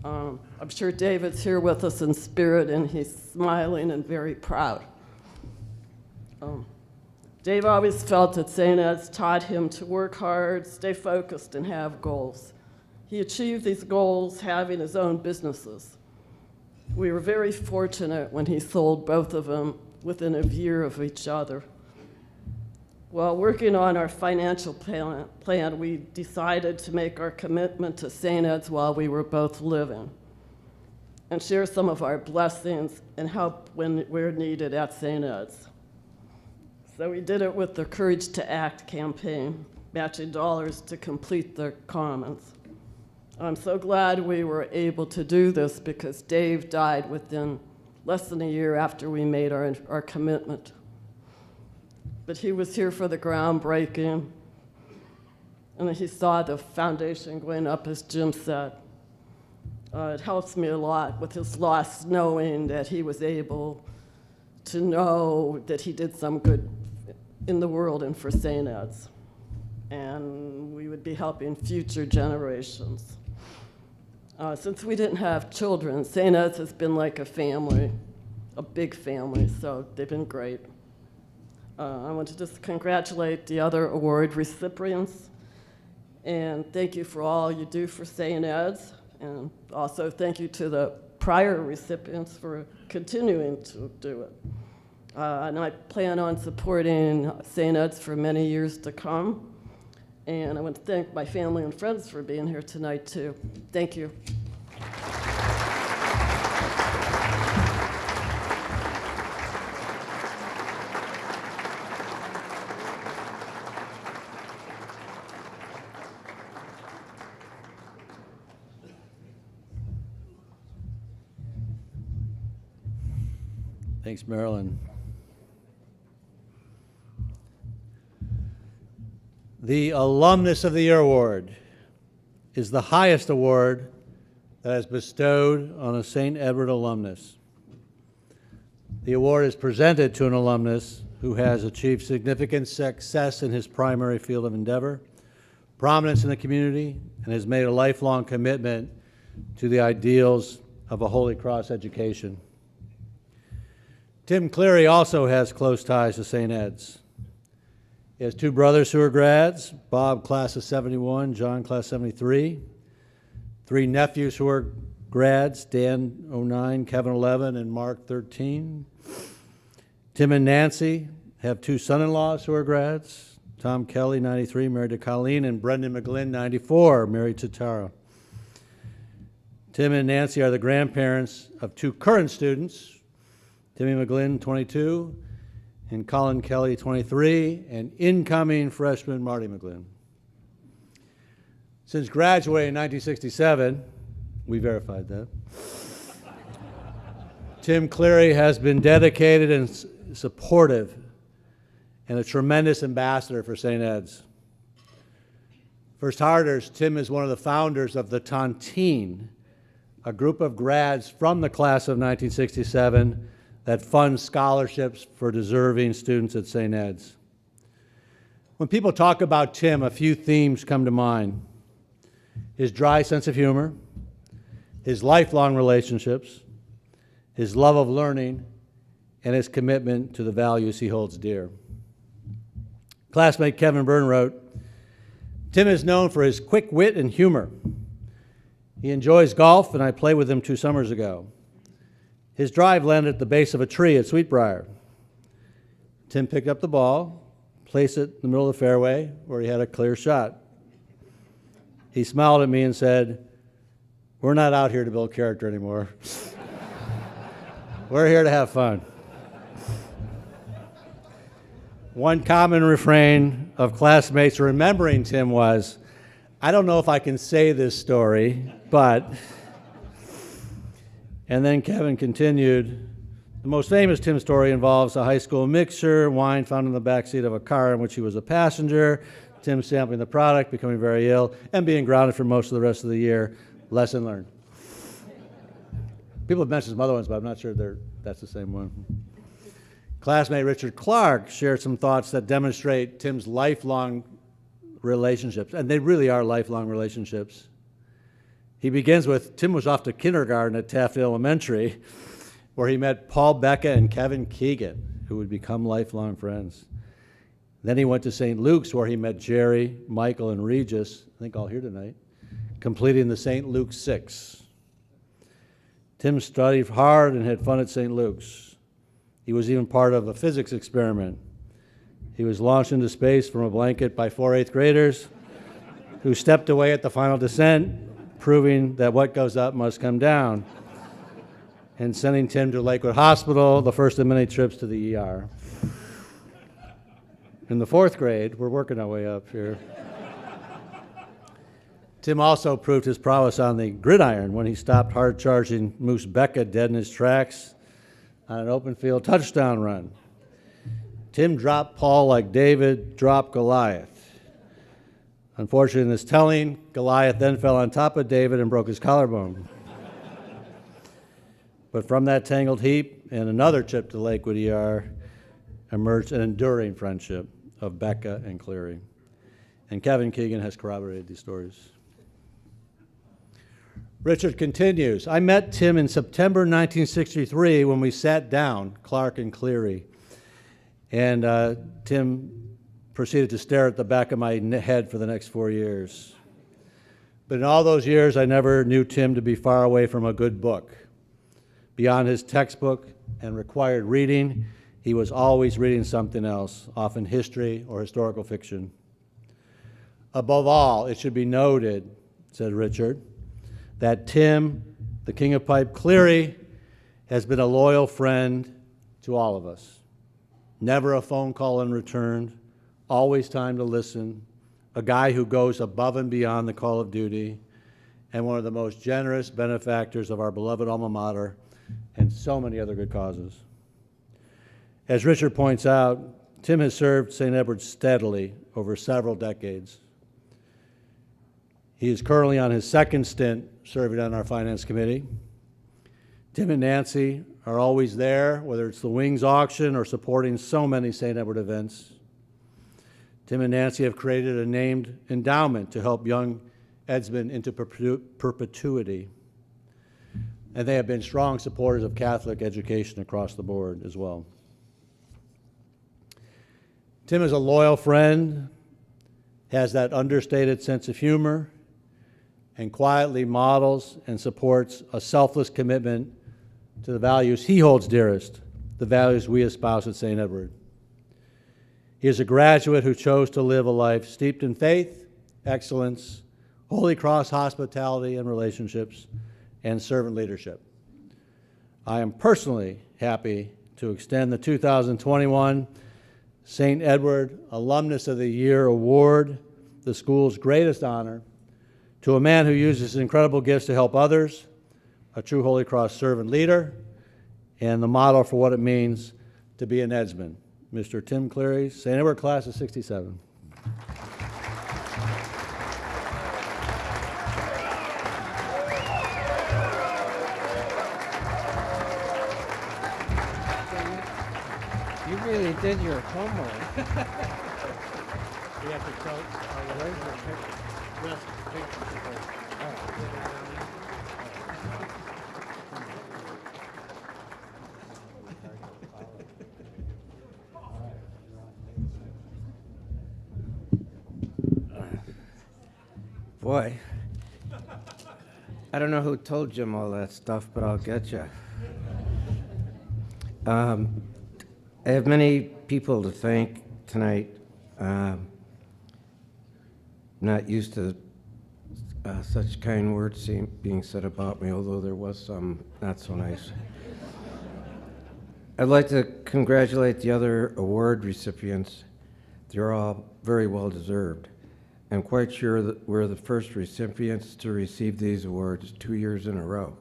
I'm sure David's here with us in spirit, and he's smiling and very proud. Dave always felt that St. Ed's taught him to work hard, stay focused, and have goals. He achieved these goals having his own businesses. We were very fortunate when he sold both of them within a year of each other. While working on our financial plan, we decided to make our commitment to St. Ed's while we were both living and share some of our blessings and help when we're needed at St. Ed's. So we did it with the Courage to Act campaign, matching dollars to complete the commons. I'm so glad we were able to do this because Dave died within less than a year after we made our commitment. But he was here for the groundbreaking, and he saw the foundation going up, as Jim said. It helps me a lot with his loss, knowing that he was able to know that he did some good in the world and for St. Ed's. And we would be helping future generations. Since we didn't have children, St. Ed's has been like a family, a big family, so they've been great. I want to just congratulate the other award recipients, and thank you for all you do for St. Ed's, and also thank you to the prior recipients for continuing to do it. And I plan on supporting St. Ed's for many years to come, and I want to thank my family and friends for being here tonight, too. Thank you. Thanks, Marilyn. The Alumnus of the Year Award is the highest award that is bestowed on a St. Edward alumnus. The award is presented to an alumnus who has achieved significant success in his primary field of endeavor, prominence in the community, and has made a lifelong commitment to the ideals of a Holy Cross education. Tim Cleary also has close ties to St. Ed's. He has two brothers who are grads, Bob, class of '71, John, class 73. Three nephews who are grads, Dan, '09, Kevin, '11, and Mark, '13. Tim and Nancy have two son-in-laws who are grads, Tom Kelly, '93, married to Colleen, and Brendan McGlynn, '94, married to Tara. Tim and Nancy are the grandparents of two current students, Timmy McGlynn, 22, and Colin Kelly, 23, and incoming freshman Marty McGlynn. Since graduating in 1967, we verified that, Tim Cleary has been dedicated and supportive and a tremendous ambassador for St. Ed's. For starters, Tim is one of the founders of the Tontine, a group of grads from the class of 1967 that funds scholarships for deserving students at St. Ed's. When people talk about Tim, a few themes come to mind: his dry sense of humor, his lifelong relationships, his love of learning, and his commitment to the values he holds dear. Classmate Kevin Byrne wrote, "Tim is known for his quick wit and humor. He enjoys golf, and I played with him 2 summers ago. His drive landed at the base of a tree at Sweetbriar. Tim picked up the ball, placed it in the middle of the fairway where he had a clear shot. He smiled at me and said, 'We're not out here to build character anymore. We're here to have fun.'" One common refrain of classmates remembering Tim was, "I don't know if I can say this story, but..." And then Kevin continued, "The most famous Tim story involves a high school mixture, wine found in the backseat of a car in which he was a passenger, Tim sampling the product, becoming very ill, and being grounded for most of the rest of the year. Lesson learned." People have mentioned some other ones, but I'm not sure that's the same one. Classmate Richard Clark shared some thoughts that demonstrate Tim's lifelong relationships, and they really are lifelong relationships. He begins with, Tim was off to kindergarten at Taft Elementary, where he met Paul Becca and Kevin Keegan, who would become lifelong friends. Then he went to St. Luke's, where he met Jerry, Michael, and Regis, I think all here tonight, completing the St. Luke's 6. Tim studied hard and had fun at St. Luke's. He was even part of a physics experiment. He was launched into space from a blanket by 4 8th graders who stepped away at the final descent, proving that what goes up must come down, and sending Tim to Lakewood Hospital, the first of many trips to the ER. In the 4th grade, we're working our way up here, Tim also proved his prowess on the gridiron when he stopped hard-charging Moose Becca dead in his tracks on an open field touchdown run. Tim dropped Paul like David dropped Goliath. Unfortunately, in this telling, Goliath then fell on top of David and broke his collarbone. But from that tangled heap and another trip to Lakewood ER emerged an enduring friendship of Becca and Cleary. And Kevin Keegan has corroborated these stories. Richard continues, "I met Tim in September 1963 when we sat down, Clark and Cleary. And Tim proceeded to stare at the back of my head for the next 4 years. But in all those years, I never knew Tim to be far away from a good book. Beyond his textbook and required reading, he was always reading something else, often history or historical fiction. Above all, it should be noted," said Richard, "that Tim, the King of Pipe Cleary, has been a loyal friend to all of us. Never a phone call unreturned, always time to listen, a guy who goes above and beyond the call of duty, and one of the most generous benefactors of our beloved alma mater and so many other good causes." As Richard points out, Tim has served St. Edward steadily over several decades. He is currently on his 2nd stint serving on our finance committee. Tim and Nancy are always there, whether it's the Wings auction or supporting so many St. Edward events. Tim and Nancy have created a named endowment to help young Edsmen into perpetuity. And they have been strong supporters of Catholic education across the board as well. Tim is a loyal friend, has that understated sense of humor, and quietly models and supports a selfless commitment to the values he holds dearest, the values we espouse at St. Edward. He is a graduate who chose to live a life steeped in faith, excellence, Holy Cross hospitality and relationships, and servant leadership. I am personally happy to extend the 2021 St. Edward Alumnus of the Year Award, the school's greatest honor, To a man who uses his incredible gifts to help others, a true Holy Cross servant leader, and the model for what it means to be an Edsman, Mr. Tim Cleary, St. Everett class of '67. You really did your homework. You have to tell, where's your picture? Boy, I don't know who told Jim all that stuff, but I'll get you. I have many people to thank tonight. Not used to such kind words being said about me, although there was some not so nice. I'd like to congratulate the other award recipients. They're all very well deserved. I'm quite sure that we're the first recipients to receive these awards 2 years in a row.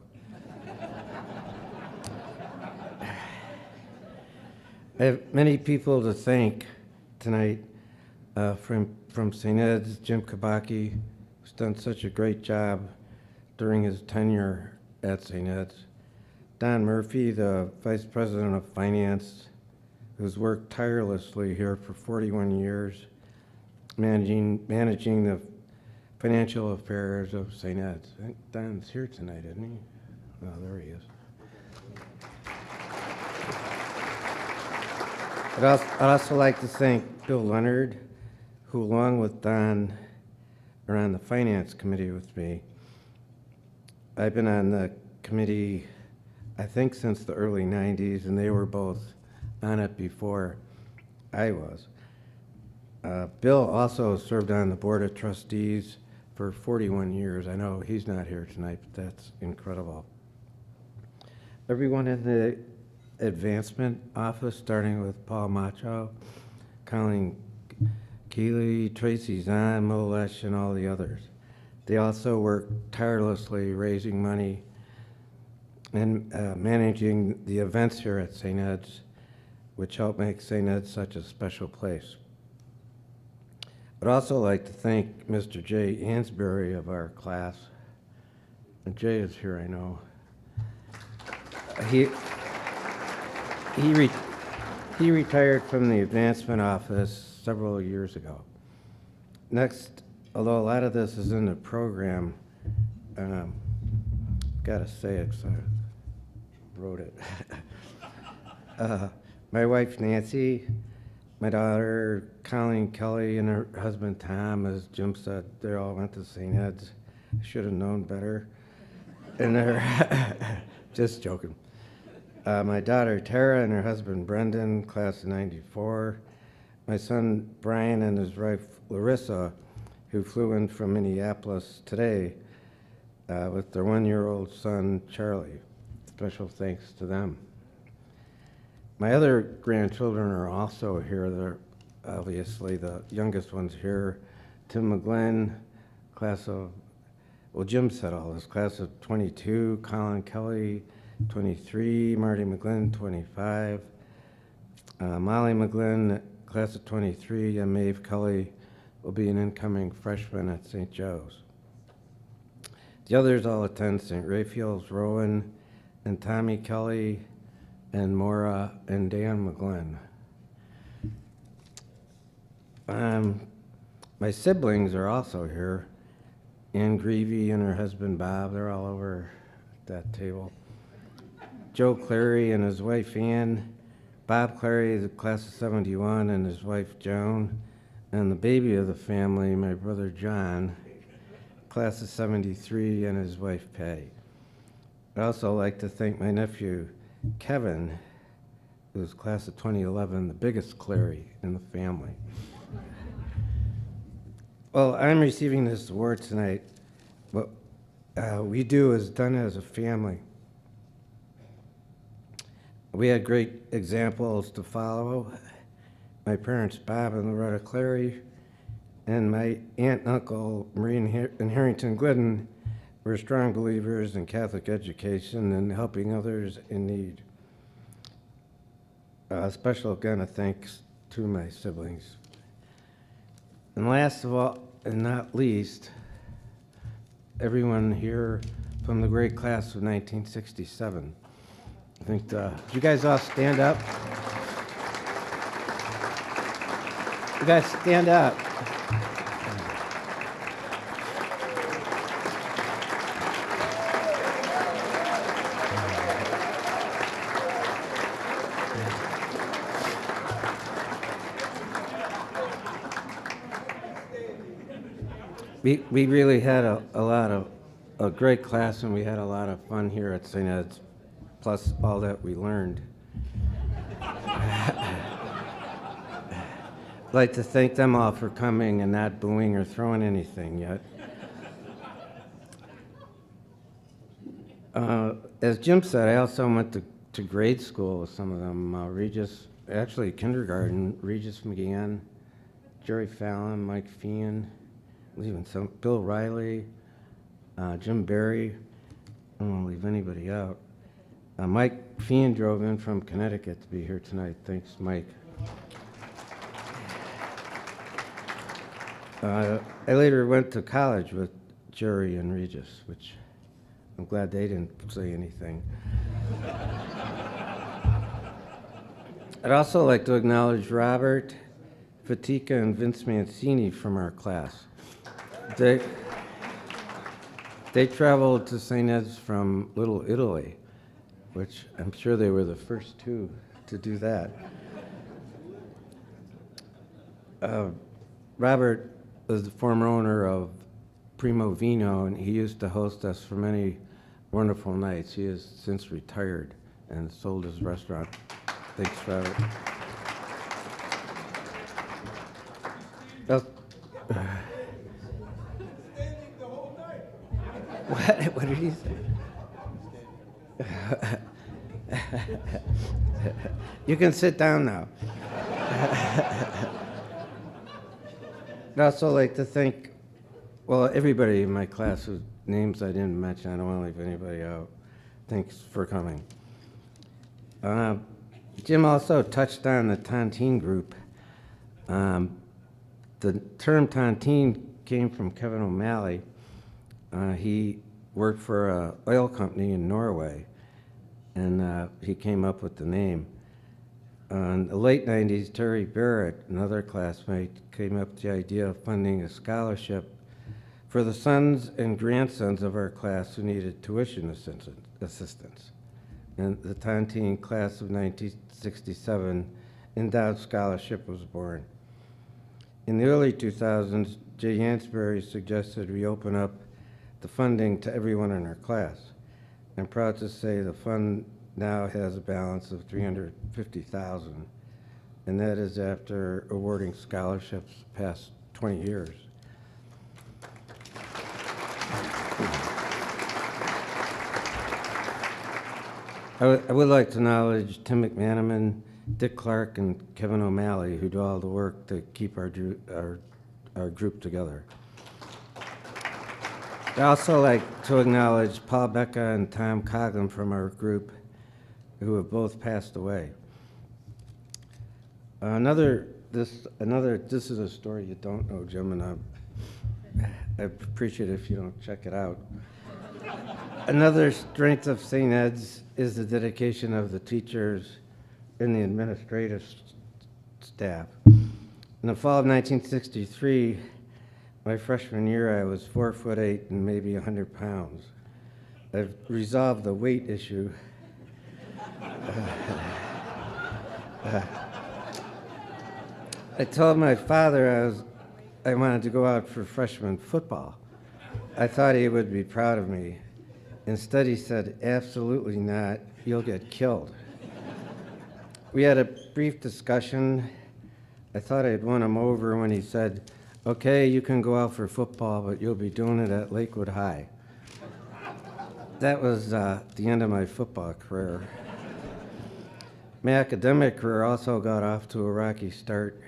I have many people to thank tonight from St. Ed's, Jim Kabaki, who's done such a great job during his tenure at St. Ed's. Don Murphy, the Vice President of Finance, who's worked tirelessly here for 41 years, managing the financial affairs of St. Ed's. I think Don's here tonight, isn't he? Oh, there he is. I'd also like to thank Bill Leonard, who along with Don are on the Finance Committee with me. I've been on the committee, I think, since the early 90s, and they were both on it before I was. Bill also served on the Board of Trustees for 41 years. I know he's not here tonight, but that's incredible. Everyone in the advancement office, starting with Paul Macho, Colin Keeley, Tracy Zahn, Mo Lesh, and all the others. They also work tirelessly raising money and managing the events here at St. Ed's, which help make St. Ed's such a special place. I'd also like to thank Mr. Jay Ansbury of our class. And Jay is here, I know. He retired from the advancement office several years ago. Next, although a lot of this is in the program, gotta say it because I wrote it. My wife Nancy, my daughter Colleen Kelly, and her husband Tom, as Jim said, they all went to St. Ed's. I should have known better. And they're just joking. My daughter Tara and her husband Brendan, class of '94. My son Brian and his wife Larissa, who flew in from Minneapolis today with their 1-year-old son Charlie. Special thanks to them. My other grandchildren are also here. They're obviously the youngest one's here. Tim McGlynn, class of, well, Jim said all this, class of 22, Colin Kelly, 23, Marty McGlynn, 25, Molly McGlynn, class of 23, and Maeve Kelly will be an incoming freshman at St. Joe's. The others all attend St. Raphael's, Rowan, and Tommy Kelly, and Maura, and Dan McGlynn. My siblings are also here. Ann Greavy and her husband Bob, they're all over that table. Joe Cleary and his wife Ann, Bob Cleary, the class of '71, and his wife Joan, and the baby of the family, my brother John, class of '73, and his wife Patty. I'd also like to thank my nephew Kevin, who's class of 2011, the biggest Cleary in the family. Well, I'm receiving this award tonight. What we do is done as a family. We had great examples to follow. My parents, Bob and Loretta Cleary, and my aunt and uncle, Marie and Harrington Glidden, were strong believers in Catholic education and helping others in need. Special again, a thanks to my siblings. And last of all, and not least, everyone here from the great class of 1967. I think, you guys all stand up? You guys stand up. We really had a great class, and we had a lot of fun here at St. Ed's, plus all that we learned. I'd like to thank them all for coming and not booing or throwing anything yet. As Jim said, I also went to grade school with some of them. Actually kindergarten, Regis McGann, Jerry Fallon, Mike Feehan, even some Bill Riley, Jim Barry. I don't want to leave anybody out. Mike Feehan drove in from Connecticut to be here tonight. Thanks, Mike. I later went to college with Jerry and Regis, which I'm glad they didn't say anything. I'd also like to acknowledge Robert Fatica and Vince Mancini from our class. They traveled to St. Ed's from Little Italy, which I'm sure they were the first two to do that. Robert was the former owner of Primo Vino, and he used to host us for many wonderful nights. He has since retired and sold his restaurant. Thanks, Robert. What did he say? You can sit down now. I'd also like to thank, well, everybody in my class whose names I didn't mention. I don't want to leave anybody out. Thanks for coming. Jim also touched on the tontine group. The term tontine came from Kevin O'Malley. He worked for an oil company in Norway, and he came up with the name. In the late 90s, Terry Barrett, another classmate, came up with the idea of funding a scholarship for the sons and grandsons of our class who needed tuition assistance. And the tontine class of 1967 endowed scholarship was born. In the early 2000s, Jay Yansberry suggested we open up the funding to everyone in our class. I'm proud to say the fund now has a balance of $350,000, and that is after awarding scholarships past 20 years. I would like to acknowledge Tim McManaman, Dick Clark, and Kevin O'Malley, who do all the work to keep our group together. I'd also like to acknowledge Paul Becca and Tom Coughlin from our group, who have both passed away. This is a story you don't know, Jim, and I appreciate it if you don't check it out. Another strength of St. Ed's is the dedication of the teachers and the administrative staff. In the fall of 1963, my freshman year, I was 4'8" and maybe 100 pounds. I've resolved the weight issue. I told my father I wanted to go out for freshman football. I thought he would be proud of me. Instead, he said, "Absolutely not. You'll get killed." We had a brief discussion. I thought I'd won him over when he said, "Okay, you can go out for football, but you'll be doing it at Lakewood High." That was the end of my football career. My academic career also got off to a rocky start.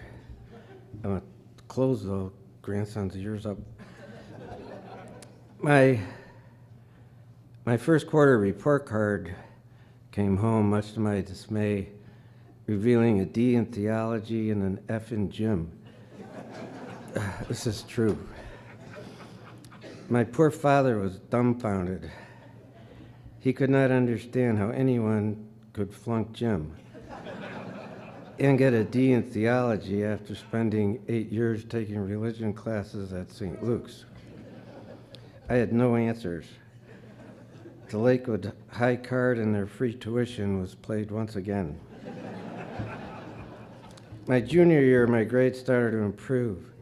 I'm going to close, though, grandson's ears up. My first quarter report card came home, much to my dismay, revealing a D in theology and an F in gym. This is true. My poor father was dumbfounded. He could not understand how anyone could flunk gym and get a D in theology after spending 8 years taking religion classes at St. Luke's. I had no answers. The Lakewood High card and their free tuition was played once again. My junior year, my grades started to improve.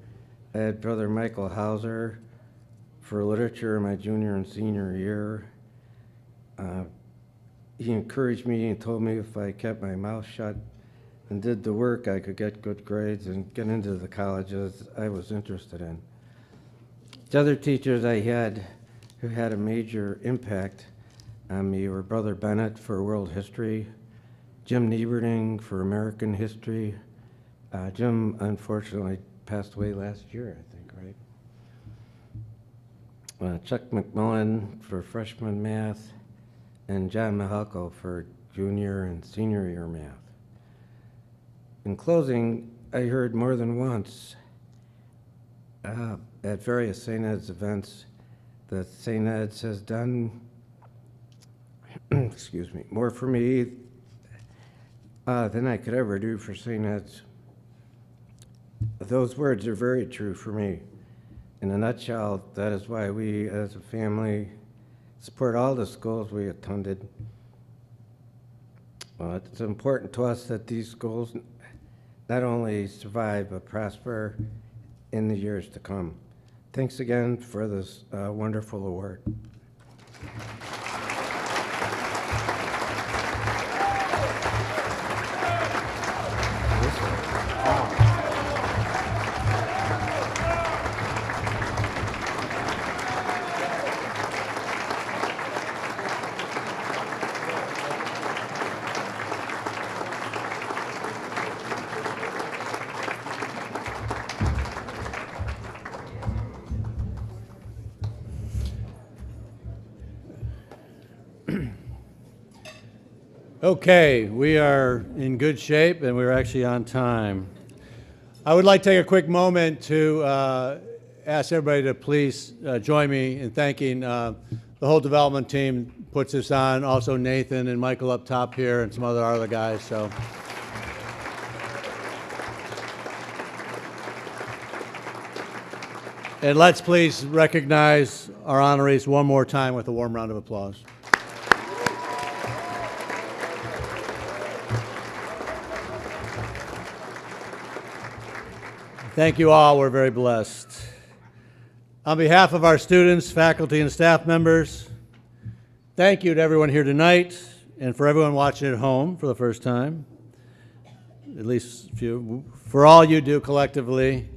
I had Brother Michael Hauser for literature my junior and senior year. He encouraged me and told me if I kept my mouth shut and did the work, I could get good grades and get into the colleges I was interested in. The other teachers I had who had a major impact on me were Brother Bennett for world history, Jim Nieberding for American history. Jim, unfortunately, passed away last year, I think, right? Chuck McMullen for freshman math, and John Mihalko for junior and senior year math. In closing, I heard more than once at various St. Ed's events that St. Ed's has done excuse me, more for me than I could ever do for St. Ed's. Those words are very true for me. In a nutshell, that is why we as a family support all the schools we attended. It's important to us that these schools not only survive but prosper in the years to come. Thanks again for this wonderful award. Okay, we are in good shape and we're actually on time. I would like to take a quick moment to ask everybody to please join me in thanking the whole development team puts this on, also Nathan and Michael up top here and some other guys. So. And let's please recognize our honorees one more time with a warm round of applause. Thank you all. We're very blessed. On behalf of our students, faculty, and staff members, thank you to everyone here tonight and for everyone watching at home for the first time, at least a few, for all you do collectively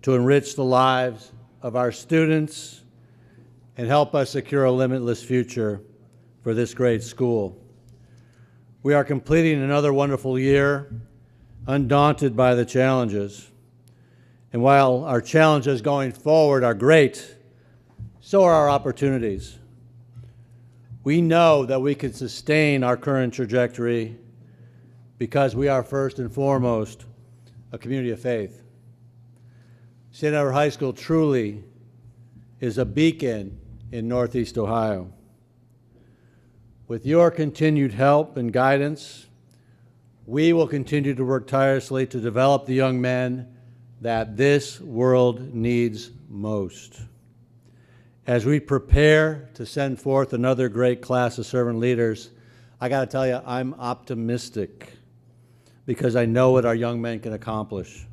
to enrich the lives of our students and help us secure a limitless future for this great school. We are completing another wonderful year, undaunted by the challenges. And while our challenges going forward are great, so are our opportunities. We know that we can sustain our current trajectory because we are first and foremost a community of faith. St. Edward High School truly is a beacon in Northeast Ohio. With your continued help and guidance, we will continue to work tirelessly to develop the young men that this world needs most. As we prepare to send forth another great class of servant leaders, I got to tell you, I'm optimistic because I know what our young men can accomplish.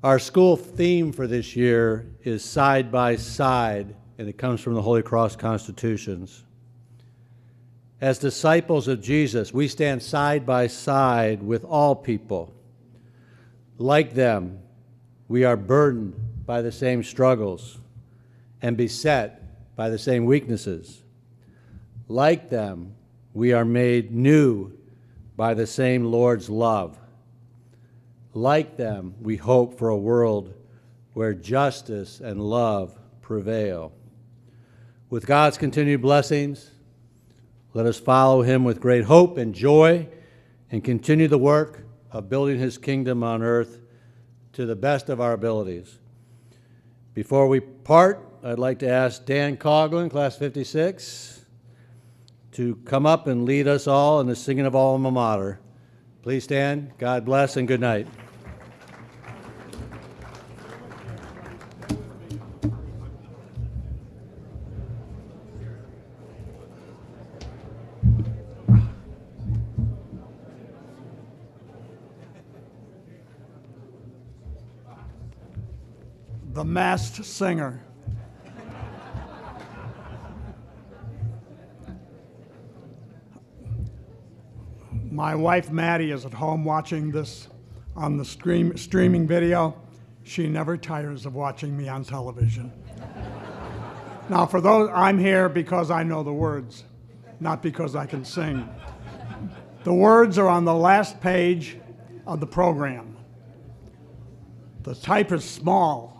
Our school theme for this year is side by side, and it comes from the Holy Cross Constitutions. As disciples of Jesus, we stand side by side with all people. Like them, we are burdened by the same struggles and beset by the same weaknesses. Like them, we are made new by the same Lord's love. Like them, we hope for a world where justice and love prevail. With God's continued blessings, let us follow him with great hope and joy and continue the work of building his kingdom on earth to the best of our abilities. Before we part, I'd like to ask Dan Coughlin, Class 56, to come up and lead us all in the singing of Alma Mater. Please stand. God bless and good night. The Masked Singer. My wife Maddie is at home watching this on the streaming video. She never tires of watching me on television. Now, for those, I'm here because I know the words, not because I can sing. The words are on the last page of the program. The type is small,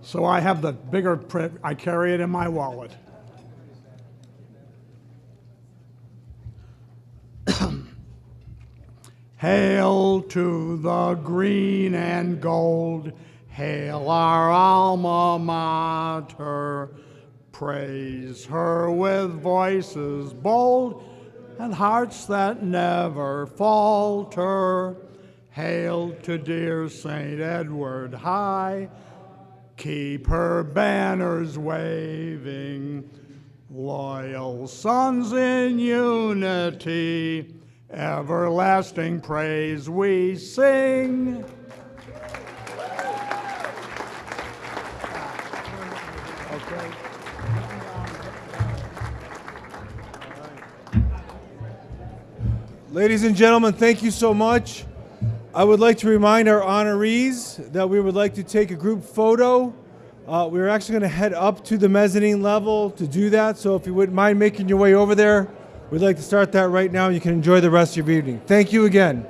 so I have the bigger print. I carry it in my wallet. Hail to the green and gold, hail our alma mater. Praise her with voices bold and hearts that never falter. Hail to dear St. Edward High, keep her banners waving. Loyal sons in unity, everlasting praise we sing. Okay. Ladies and gentlemen, thank you so much. I would like to remind our honorees that we would like to take a group photo. We're actually going to head up to the mezzanine level to do that, so if you wouldn't mind making your way over there, we'd like to start that right now. You can enjoy the rest of your evening. Thank you again.